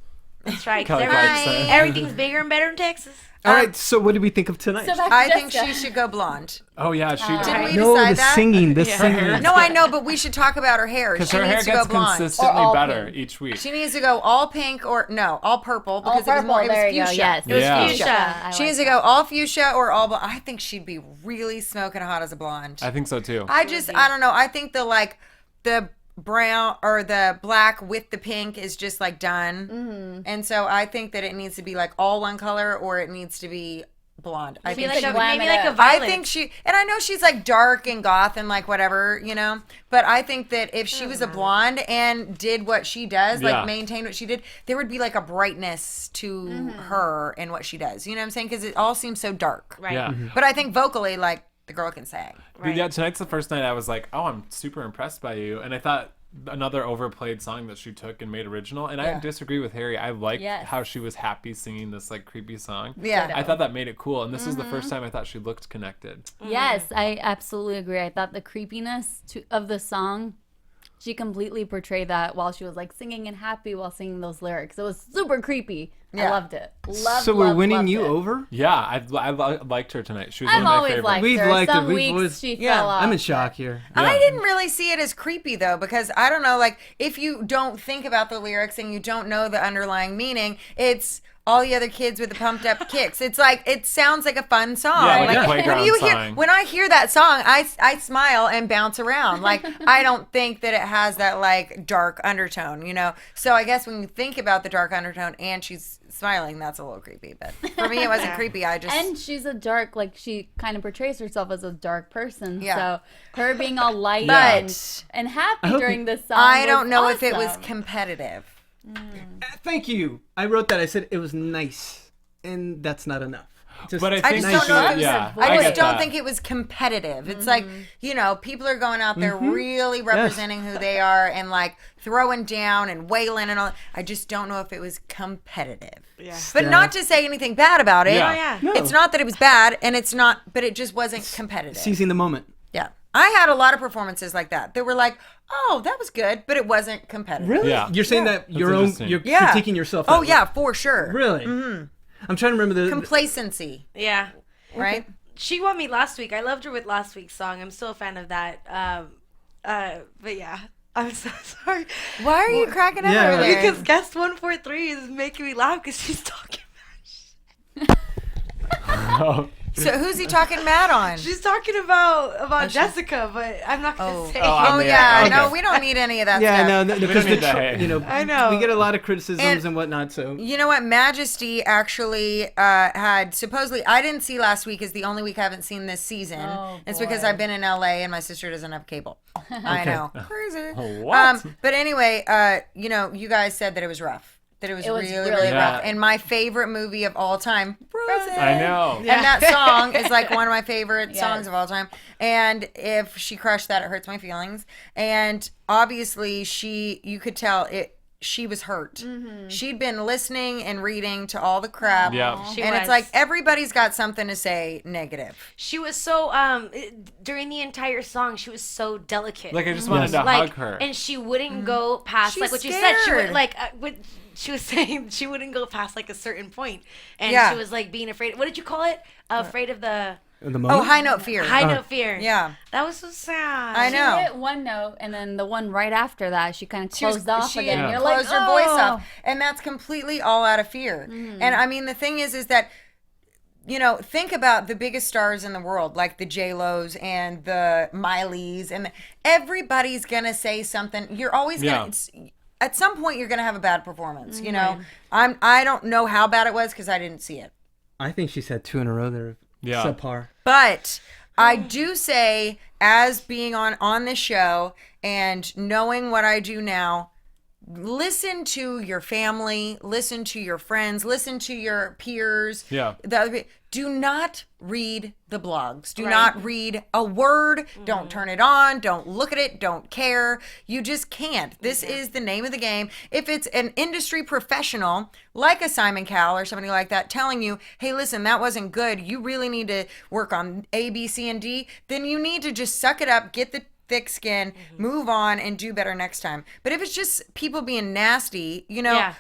That's right. Everything's bigger and better in Texas. All right, so what did we think of tonight? I think she should go blonde. Oh yeah, she did. Did we No, decide the that? singing, the Yeah. singing. No, I know, but we should talk about her hair. Because She her hair needs to gets go blonde. consistently better each week. She needs to go all pink or all purple because All it was more. It purple, was there you go, fuchsia. yes. It was Yeah. fuchsia. She needs to go all fuchsia or all blonde. I think she'd be really smoking hot as a blonde. I think so too. I don't know. I think the brown or the black with the pink is just like done. And so I think that it needs to be like all one color or it needs to be blonde. I think maybe like a violet. I think and I know she's like dark and goth and like whatever, but I think that if she was a blonde and did what she does, like maintained what she did, there would be like a brightness to her and what she does. You know what I'm saying? Because it all seems so dark. Right. Yeah. But I think vocally, like, the girl can sing. Right. Yeah, tonight's the first night I was like, oh, I'm super impressed by you. And I thought another overplayed song that she took and made original. And I disagree with Harry. I liked how she was happy singing this like creepy song. Yeah. I thought that made it cool. And this was the first time I thought she looked connected. Yes, I absolutely agree. I thought the creepiness of the song, she completely portrayed that while she was like singing and happy while singing those lyrics. It was super creepy. I loved it. So we're winning you over? Yeah, I liked her tonight. She was I've one of my always favorites. liked We've her. liked Some it. weeks she fell off. I'm in shock here. I didn't really see it as creepy though, because I don't know, like if you don't think about the lyrics and you don't know the underlying meaning, it's all the other kids with the pumped up kicks. It's like it sounds like a fun song. Yeah, like a playground song. When I hear that song, I smile and bounce around. Like I don't think that it has that like dark undertone, So I guess when you think about the dark undertone and she's smiling, that's a little creepy. But for me, it wasn't creepy. And she's a dark, like she kind of portrays herself as a dark person. Yeah. So her being all light and happy during this song. I don't know if it was awesome. competitive. Thank you. I wrote that. I said it was nice, and that's not enough. But I I think just don't know. If it was, I just get don't that. think it was competitive. It's like people are going out there really representing who they are and like throwing down and wailing and all. I just don't know if it was competitive. Yeah. But not to say anything bad about it. Yeah. No. It's not that it was bad, and it's not. But it just wasn't competitive. Seizing the moment. Yeah. I had a lot of performances like that. They were like, oh, that was good, but it wasn't competitive. Really? Yeah. You're saying that you're interesting. critiquing yourself. Oh that yeah, way. for sure. Really? Mm-hmm. I'm trying to remember the Complacency, Yeah. right? She won me last week. I loved her with last week's song. I'm still a fan of that. But yeah. I'm so sorry. Why are you cracking up Yeah, over there? Because guest 143 is making me laugh because she's talking mad shit. So who's he talking mad on? She's talking about Jessica, but I'm not gonna say. Oh yeah, yeah, okay. no, we don't need any of that Yeah, stuff. no, because need that. I know. we get a lot of criticisms And- and whatnot. So You know what? Majesty actually had supposedly. I didn't see last week. Is the only week I haven't seen this season. Oh, It's because boy. I've been in LA and my sister doesn't have cable. I know, crazy. What? But anyway, you guys said that it was rough. That it was really, really really rough. rough. And my favorite movie of all time, Frozen. I know. And that song is like one of my favorite songs of all time. And if she crushed that, it hurts my feelings. And obviously, you could tell she was hurt. Mm-hmm. She'd been listening and reading to all the crap. Yeah. She and was. it's like everybody's got something to say negative. She was so during the entire song, she was so delicate. Like I just wanted to like, hug her. and she wouldn't go past She's like what you said. She scared. would like she was saying she wouldn't go past like a certain point, and Yeah. she was like being afraid. What did you call it? Afraid of the the moment. Oh, high note fear. high note fear. Yeah. that was so sad. I She know. hit one note, and then the one right after that, she kind of closed off she again. Yeah. You're like, closed her voice "Oh." off, and that's completely all out of fear. And I mean, the thing is that think about the biggest stars in the world, like the J-Los and the Mileys, and everybody's gonna say something. You're always gonna. At some point, you're gonna have a bad performance. I don't know how bad it was because I didn't see it. I think she's had 2 in a row that are subpar. But I do say, as being on this show and knowing what I do now, listen to your family, listen to your friends, listen to your peers. Yeah. Do not read the blogs. Do not read a word. Don't turn it on. Don't look at it. Don't care. You just can't. This is the name of the game. If it's an industry professional like a Simon Cowell or somebody like that telling you, hey, listen, that wasn't good. You really need to work on A, B, C, and D. Then you need to just suck it up, get the thick skin, move on, and do better next time. But if it's just people being nasty,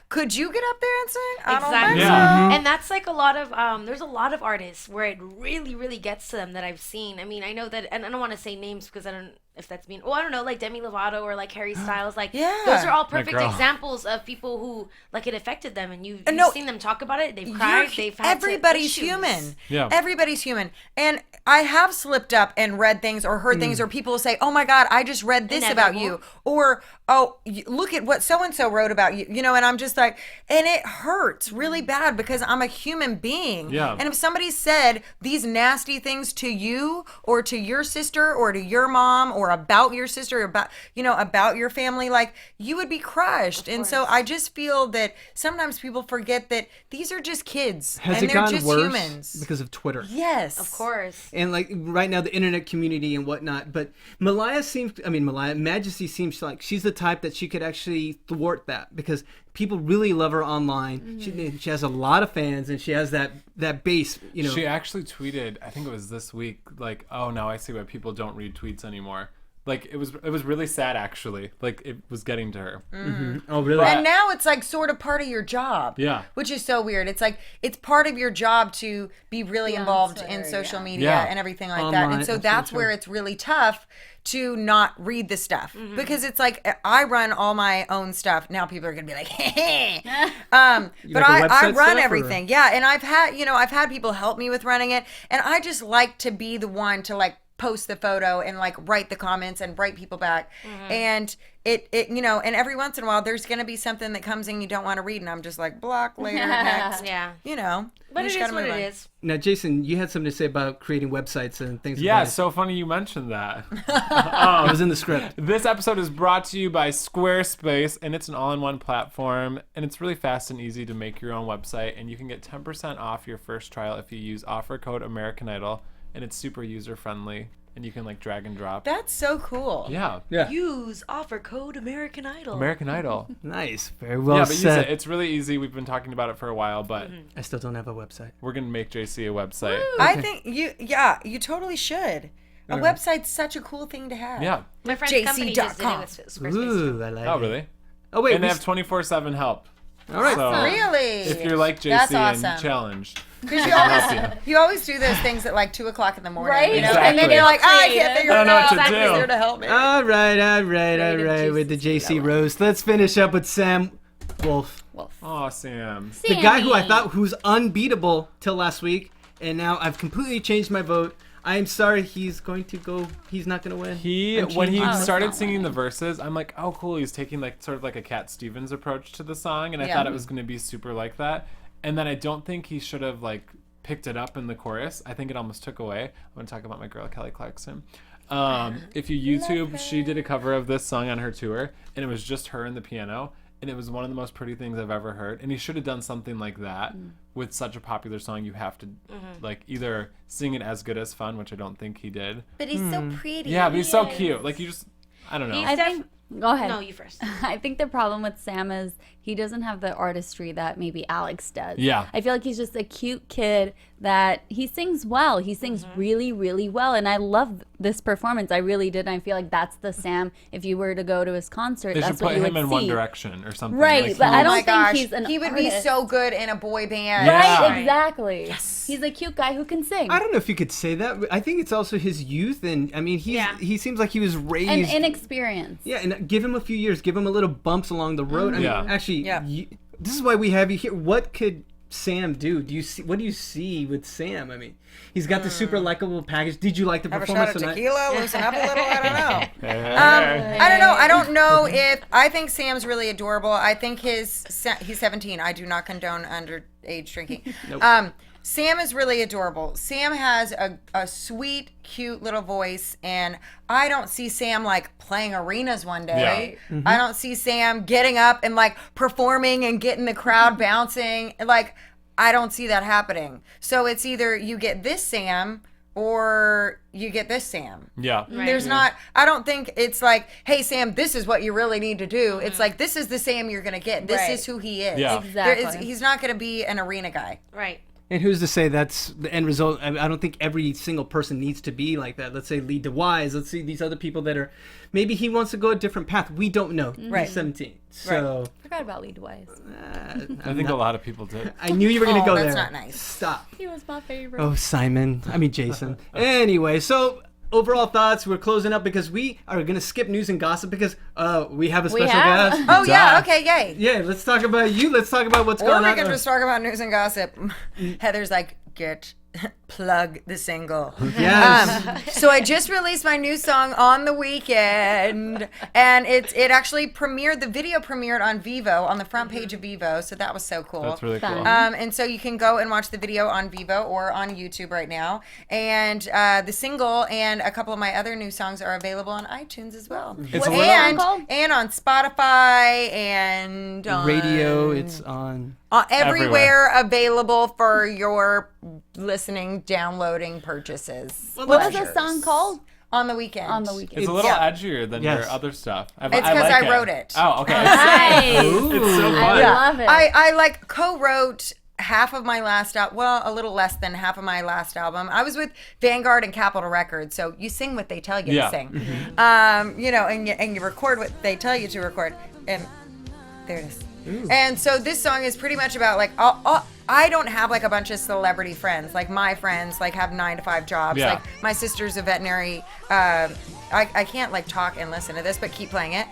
could you get up there and sing? I don't think so. And that's like a lot of there's a lot of artists where it really, really gets to them that I've seen. I mean, I know that, and I don't want to say names because I don't if that's mean. I don't know, like Demi Lovato or like Harry Styles. Like, those are all perfect examples of people who like it affected them, and you've seen them talk about it. They've cried. They've had everybody's issues. Human. Yeah, everybody's human. And I have slipped up and read things or heard things, or people say, "Oh my God, I just read this about you," or "Oh, look at what so and so wrote about you." And I'm just like, and it hurts really bad because I'm a human being. Yeah. And if somebody said these nasty things to you or to your sister or to your mom or about your sister or about your family, like, you would be crushed. And so I just feel that sometimes people forget that these are just kids. Has and it they're gotten just worse humans. because of Twitter? Yes. Of course. And like right now, the internet community and whatnot. But Malaya Majesty seems like she's the type that she could actually thwart that because people really love her online. She has a lot of fans and she has that base. She actually tweeted, I think it was this week, like, "Oh, now I see why people don't read tweets anymore." Like, it was really sad, actually. Like, it was getting to her. Oh, really? And now it's like sort of part of your job. Yeah. Which is so weird. It's like it's part of your job to be really involved in social media and everything like that. And so that's where it's really tough to not read the stuff because it's like I run all my own stuff. Now people are gonna be like, hey. But I run everything. Or? Yeah. And I've had people help me with running it, and I just like to be the one to like post the photo and like write the comments and write people back. And it and every once in a while there's going to be something that comes in you don't want to read, and I'm just like, block, later, next. But it is what it is. Now, Jason, you had something to say about creating websites and things. Yeah, it's so funny you mentioned that. It was in the script. This episode is brought to you by Squarespace, and it's an all-in-one platform, and it's really fast and easy to make your own website, and you can get 10% off your first trial if you use offer code American Idol. And it's super user-friendly, and you can like drag and drop. That's so cool. Yeah. Use offer code American Idol. American Idol. Nice. Very well said. Use it. It's really easy. We've been talking about it for a while, but I still don't have a website. We're going to make JC a website. I think you totally should. A website's such a cool thing to have. Yeah. My friend's company just did it with Squarespace. Ooh, I like it. Oh, really? Oh, wait. And they have 24/7 help. All right. So really? If you're like JC That's awesome. and challenged. Because you always do those things at like 2:00 in the morning, right? Exactly. And then you're like, I can't figure it out. I don't know what to do. There to help me. All right. With the JC roast, let's finish up with Sam Woolf. Oh, Sam. The guy who I thought who's unbeatable till last week, and now I've completely changed my vote. I am sorry, he's not going to win. When he started singing the verses, I'm like, oh, cool. He's taking like sort of like a Cat Stevens approach to the song, and I thought it was going to be super like that. And then I don't think he should have like picked it up in the chorus. I think it almost took away. I want to talk about my girl Kelly Clarkson. If you YouTube, she did a cover of this song on her tour, and it was just her and the piano. And it was one of the most pretty things I've ever heard. And he should have done something like that with such a popular song. You have to like either sing it as good as fun, which I don't think he did. But he's so pretty. Yeah, but he's so cute. Like I don't know. I think. Go ahead. No, you first. I think the problem with Sam is he doesn't have the artistry that maybe Alex does. Yeah. I feel like he's just a cute kid that he sings well. He sings really, really well. And I love this performance. I really did. And I feel like that's the Sam. If you were to go to his concert, They that's should what put you him would in see. One Direction or something. Right, Like, but I Oh don't my think gosh, he's an he would be artist. so good in a boy band. Yeah. Right, exactly. Yes. He's a cute guy who can sing. I don't know if you could say that. I think it's also his youth, and I mean, he seems like he was raised and inexperience. Yeah, and give him a few years, give him a little bumps along the road. I mean, actually, this is why we have you here. What could Sam do? What do you see with Sam? I mean, he's got the super likable package. Did you like the performance Have a shot of tonight? tequila, loosen up a little. I don't know. I don't know. I don't know if I think Sam's really adorable. I think he's 17. I do not condone underage drinking. Nope. Sam is really adorable. Sam has a sweet, cute little voice, and I don't see Sam like playing arenas one day. Yeah. I don't see Sam getting up and like performing and getting the crowd bouncing. Like, I don't see that happening. So it's either you get this Sam or you get this Sam. Yeah. There's not, I don't think it's like, hey, Sam, this is what you really need to do. It's like, this is the Sam you're going to get. This is who he is. Yeah. Exactly. He's not going to be an arena guy. Right. And who's to say that's the end result? I don't think every single person needs to be like that. Let's say Lee DeWise. Let's see these other people that are, maybe he wants to go a different path. We don't know. He's 17. So Forgot about Lee Wise. I think a lot of people did. I knew you were going to go that's there. not nice. Stop. He was my favorite. Oh, Jason. Anyway, so overall thoughts. We're closing up because we are going to skip news and gossip because we have a special guest. Oh, yeah. Okay, yay. Yeah, let's talk about you. Let's talk about what's Or going we on. can just talk about news and gossip. Heather's like, plug the single. Yes. So I just released my new song on the weekend, and it actually premiered. The video premiered on Vivo, on the front page of Vivo. So that was so cool. That's really cool. Fun. And so you can go and watch the video on Vivo or on YouTube right now. And the single and a couple of my other new songs are available on iTunes as well. It's and, called? and on Spotify and on Radio, it's on. everywhere available for your listening, downloading purchases. What was the Pleasures. song called? On the Weekend. On the Weekend. It's a little yeah. edgier than Yes. your other stuff. It's because I wrote it. Oh, okay. Nice. It's so I fun. love it. I like co-wrote half of my last album, well, a little less than half of my last album. I was with Vanguard and Capitol Records, so you sing what they tell you Yeah. to sing. You know, and you record what they tell you to record. And there it is. And so this song is pretty much about like I don't have like a bunch of celebrity friends. Like my friends like have 9-to-5 jobs. Yeah. Like my sister's a veterinary. I can't like talk and listen to this, but keep playing it.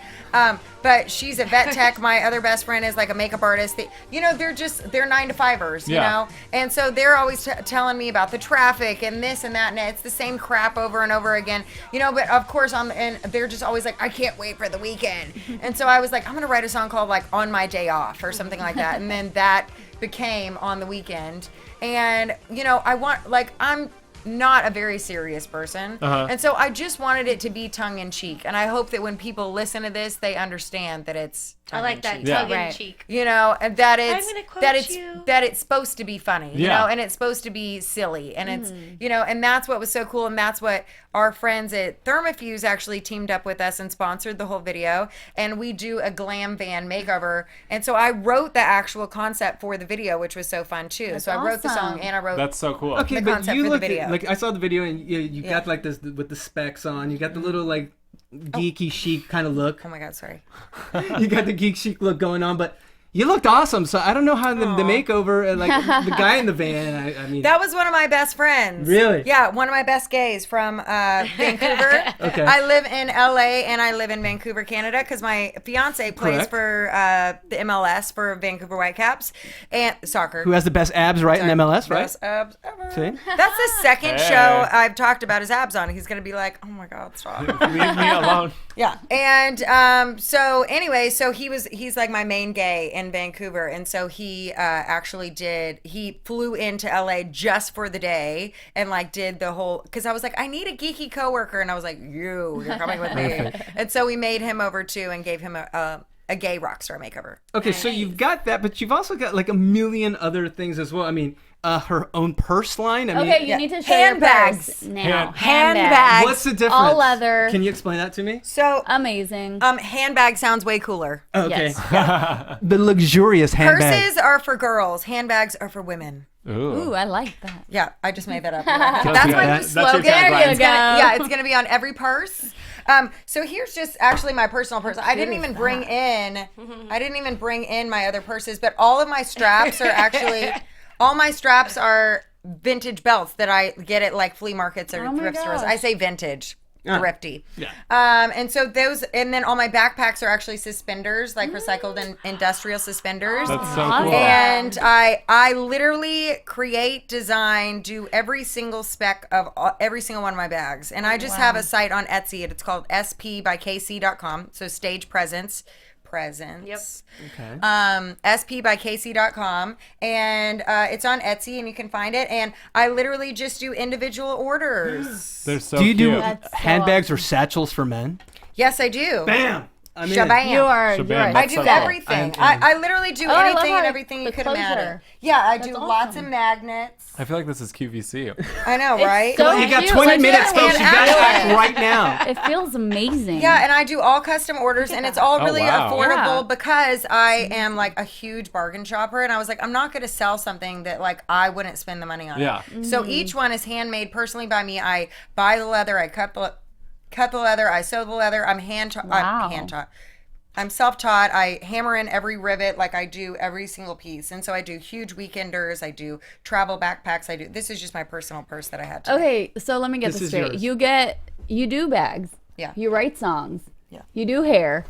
But she's a vet tech. My other best friend is like a makeup artist. They're 9-to-5ers, you Yeah. know? And so they're always telling me about the traffic and this and that, and it's the same crap over and over again, you know? But of course, and they're just always like, I can't wait for the weekend. And so I was like, I'm gonna write a song called like On My Day Off or something like that. And then that became On the Weekend. And, you know, I'm not a very serious person. And so I just wanted it to be tongue in cheek. And I hope that when people listen to this, they understand that it's I like that Yeah. tongue in Right. cheek. you know, and that I'm it's gonna quote you. that it's supposed to be funny, you Yeah. know, and it's supposed to be silly, and it's, you know, and that's what was so cool, and that's what our friends at Thermofuse actually teamed up with us and sponsored the whole video, and we do a glam van makeover, and so I wrote the actual concept for the video, which was so fun too. That's so I wrote the song awesome. and I wrote That's so cool. Okay, the but concept you for the look video. like I saw the video and you got like this with the specs on. You got the little like geeky chic kind of look. Oh my God, sorry. You got the geek chic look going on, but you looked awesome. So I don't know how the makeover, like the guy in the van. I mean, That was one of my best friends. Really? Yeah, one of my best gays from Vancouver. Okay. I live in LA and I live in Vancouver, Canada, because my fiance plays Correct. for the MLS for Vancouver Whitecaps and soccer. who has the best abs, right, in MLS, right? Best abs ever. See? That's the second Hey. show I've talked about his abs on. He's gonna be like, oh my God, stop. Leave me alone. Yeah. And so anyway, so he's like my main gay in Vancouver. And so he he flew into LA just for the day and like did the whole, because I was like, I need a geeky coworker. And I was like, you're coming with me. And so we made him over too and gave him a gay rock star makeover. Okay, so you've got that, but you've also got like a million other things as well. I mean, her own purse line. I mean, Okay, you need to show your Handbags. purse now. Handbags. what's the difference? All leather. Can you explain that to me? So Amazing. handbag sounds way cooler. Okay. Yes. The luxurious handbag. Purses are for girls. Handbags are for women. Ooh, I like that. Yeah, I just made that up. Kelsey That's got my that. new That's your slogan. tagline. There you go. Yeah, it's gonna be on every purse. So here's just actually my personal purse. I didn't even bring in my other purses, but all of my straps are actually vintage belts that I get at like flea markets or Oh my thrift stores. gosh. I say vintage. Thrifty. Yeah. And so and then all my backpacks are actually suspenders, like recycled and industrial suspenders. That's so Awesome. cool. And I literally create, design, do every single spec of every single one of my bags. And I just have a site on Etsy. It's called spbykc.com. So stage presence. presents. Yep. Okay. spbycasey.com, and it's on Etsy, and you can find it. And I literally just do individual orders. They're so Do you do cute. That's so handbags or awesome. satchels for men? Yes, I do. Bam! I'm in. Shabam. You are. Shabam, You are I that's do so cool. everything. I literally do Oh, I love anything how and everything you the could imagine. closure. Yeah, I That's do awesome. lots of magnets. I feel like this is QVC. I know, right? so You got cute. 20 Like, minutes, yeah, folks. You got to and act actually- right now. It feels amazing. Yeah, and I do all custom orders, and it's all Oh, really wow. affordable Yeah. because I am like a huge bargain shopper, and I was like, I'm not going to sell something that like I wouldn't spend the money on. Yeah. So each one is handmade personally by me. I buy the leather, I cut the leather, I sew the leather. I'm Wow. I'm self-taught. I hammer in every rivet, like I do every single piece. And so I do huge weekenders. I do travel backpacks. This is just my personal purse that I had today. Okay, so let me get This this is straight. yours. You do bags. Yeah. You write songs. Yeah. You do hair.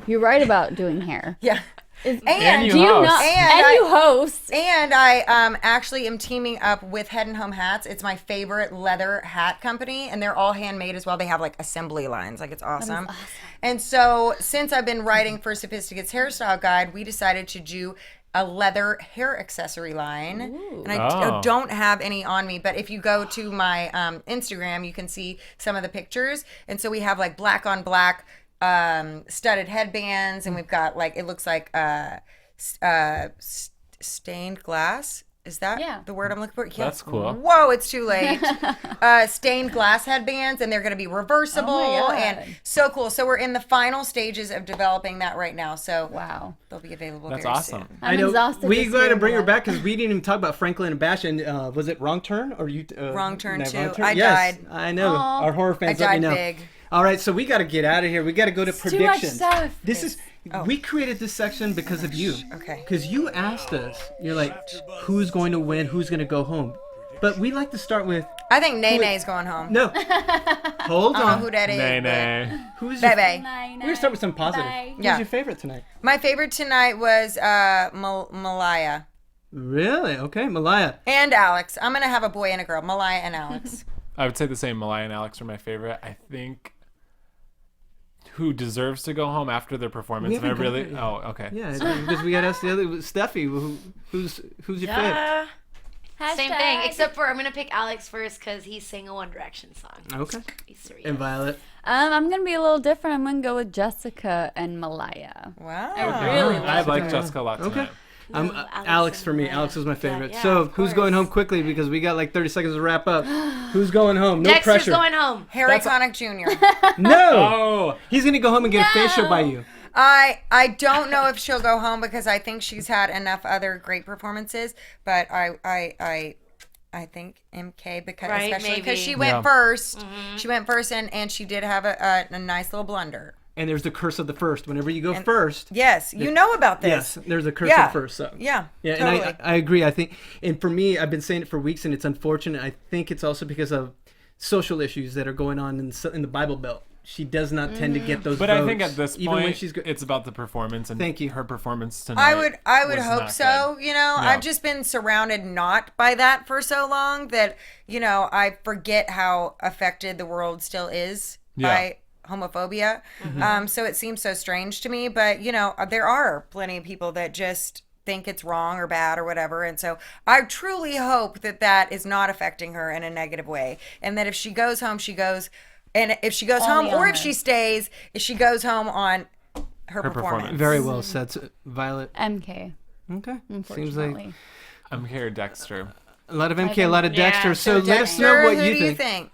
You write about doing hair. Yeah. And you Do you host. not? And And you host. And I actually am teaming up with Head and Home Hats. It's my favorite leather hat company, and they're all handmade as well. They have like assembly lines, like it's awesome. And so since I've been writing for Sophisticate's Hairstyle Guide, we decided to do a leather hair accessory line. And I Oh. don't have any on me, but if you go to my Instagram, you can see some of the pictures. And so we have like black on black studded headbands, and we've got like, it looks like stained glass. Is that Yeah. the word I'm looking for? Yeah. That's cool. Whoa, it's too late. Stained glass headbands, and they're going to be reversible, Oh my God. and so cool. So we're in the final stages of developing that right now. So Wow. they'll be available That's very awesome. soon. I'm exhausted. We this got to year, bring her but- back because we didn't even talk about Franklin and Bash. And was it Wrong Turn or you? Wrong Turn no, too. Wrong Turn? I Yes, died. I know. Aw. Our horror fans let me died know. big. All right, so we got to get out of here. We got to go to Too much predictions. stuff. This is. We created this section because of you. Okay. Because you asked us. You're like, who's going to win? Who's going to go home? But we like to start with. I think Nene's going home. No. Hold I don't know on. who that is. Nay, but- nay. Who's your, Bebe. we're gonna start with some positive. Bye. Who's Yeah. your favorite tonight? My favorite tonight was Malaya Really? Okay, Malaya. and Alex. I'm gonna have a boy and a girl. Malaya and Alex. I would say the same. Malaya and Alex are my favorite. I think who deserves to go home after their performance. We And I haven't really. gone there Oh, okay. Yeah, because we got to ask the other Steffi. Who's your favorite? Same thing, except for I'm gonna pick Alex first because he sang a One Direction song. Okay. He's serious. And Violet. I'm gonna be a little different. I'm gonna go with Jessica and Malaya. Wow. Really I like Jessica a lot tonight. Okay. Alex Alex for and me. Malaya. Alex was my favorite. Yeah, so of who's going course. home quickly because we got like 30 seconds to wrap up. Who's going home? No Dexter's pressure. going home. Harry Connick Jr. No. Oh, He's gonna go home and get a facial by you. I don't know if she'll go home because I think she's had enough other great performances, but I think MK because Right, especially because maybe. she went Yeah. first. She went first and she did have a nice little blunder. And there's the curse of the first. Whenever you go first. Yes, you know about this. Yes, there's a curse Yeah. of the first. So. Yeah. Yeah, Totally. and I agree. I think, and for me, I've been saying it for weeks, and it's unfortunate. I think it's also because of social issues that are going on in the Bible Belt. She does not tend to get those but votes. I think at this even when point, she's it's about the performance. And Thank you. Her performance tonight. I would was hope not so. good. You know, Yeah. I've just been surrounded not by that for so long that, you know, I forget how affected the world still is by homophobia. So it seems so strange to me. But, you know, there are plenty of people that just think it's wrong or bad or whatever. And so I truly hope that that is not affecting her in a negative way. And that if she goes home, she goes. And if she goes home Only or on if her. she stays, if she goes home on her performance. performance. very well said, Violet. MK. Okay, seems like Unfortunately. I'm here, Dexter. a lot of MK, a lot of Yeah, Dexter. So let us Dexter, know what who you do you think. think?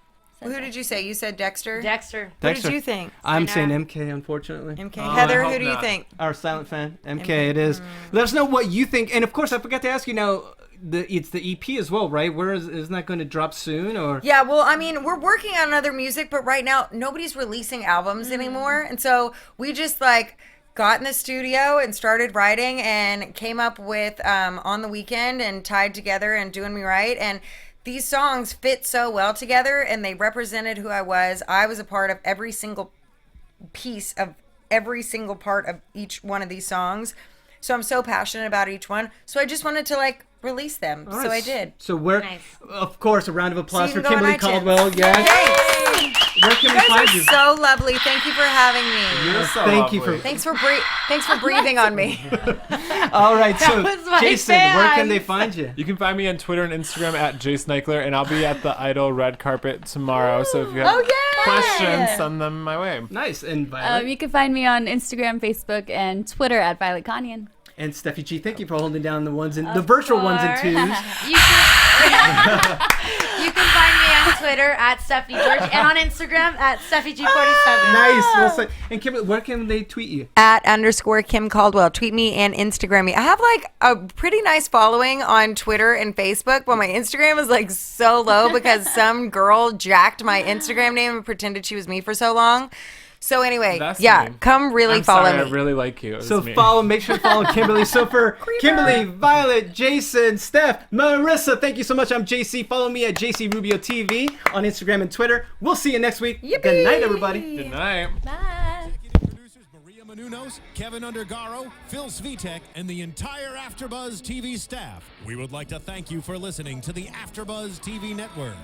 Who did you say? You said Dexter? Dexter. What did you think? I'm saying Sayonara. MK, unfortunately. MK. Oh, Heather, I who hope do you not. think? Our silent fan, MK, it is. Let us know what you think. And of course, I forgot to ask you now, it's the EP as well, right? Isn't that going to drop soon? Or Yeah, well, I mean, we're working on other music, but right now nobody's releasing albums anymore. And so we just like got in the studio and started writing and came up with On the Weekend and Tied Together and Doing Me Right. And these songs fit so well together and they represented who I was. I was a part of every single piece of every single part of each one of these songs. So I'm so passionate about each one. So I just wanted to like release them. All So right, I did. So where, Nice. of course, a round of applause So for you can go on Kimberly iTunes. Caldwell. Yes. Thanks. Where can we guys find are you. so lovely. Thank you for having me. You're so Thank you lovely. Thanks for breathing on me. All right, so was my Jason, where can fan. they find you? You can find me on Twitter and Instagram at Jason Ikeler, and I'll be at the Idol red carpet tomorrow. So if you have questions, send them my way. Nice. And Violet You can find me on Instagram, Facebook, and Twitter at Violet Kanian. and Steffi G. Thank you for holding down the ones and the virtual ones and twos. You can find me on Twitter at Stephanie Giorgi and on Instagram at SteffiG47. Nice. Well said. And Kimberly, where can they tweet you? @_Kim Caldwell. Tweet me and Instagram me. I have like a pretty nice following on Twitter and Facebook, but my Instagram is like so low because some girl jacked my Instagram name and pretended she was me for so long. So anyway, That's yeah, me. come really I'm follow sorry, me. I really like you. It was So me. make sure to follow Kimberly. So for Kimberly, Violet, Jason, Steph, Marissa, thank you so much. I'm JC. Follow me at JC Rubio TV on Instagram and Twitter. We'll see you next week. Yippee! Good night, everybody. Good night. Bye. Producers Maria Menounos, Kevin Undergaro, Phil Svitek, and the entire AfterBuzz TV staff. We would like to thank you for listening to the AfterBuzz TV network.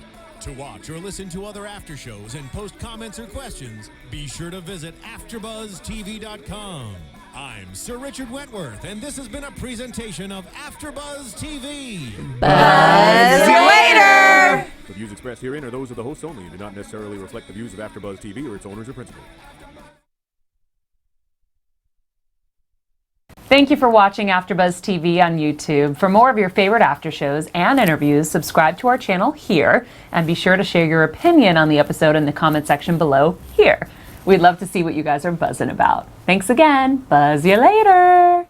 To watch or listen to other after shows and post comments or questions, be sure to visit AfterBuzzTV.com. I'm Sir Richard Wentworth, and this has been a presentation of AfterBuzz TV. Buzz you later. The views expressed herein are those of the hosts only and do not necessarily reflect the views of AfterBuzz TV or its owners or principals. Thank you for watching AfterBuzz TV on YouTube. For more of your favorite after shows and interviews, subscribe to our channel here, and be sure to share your opinion on the episode in the comment section below here. We'd love to see what you guys are buzzing about. Thanks again. Buzz you later.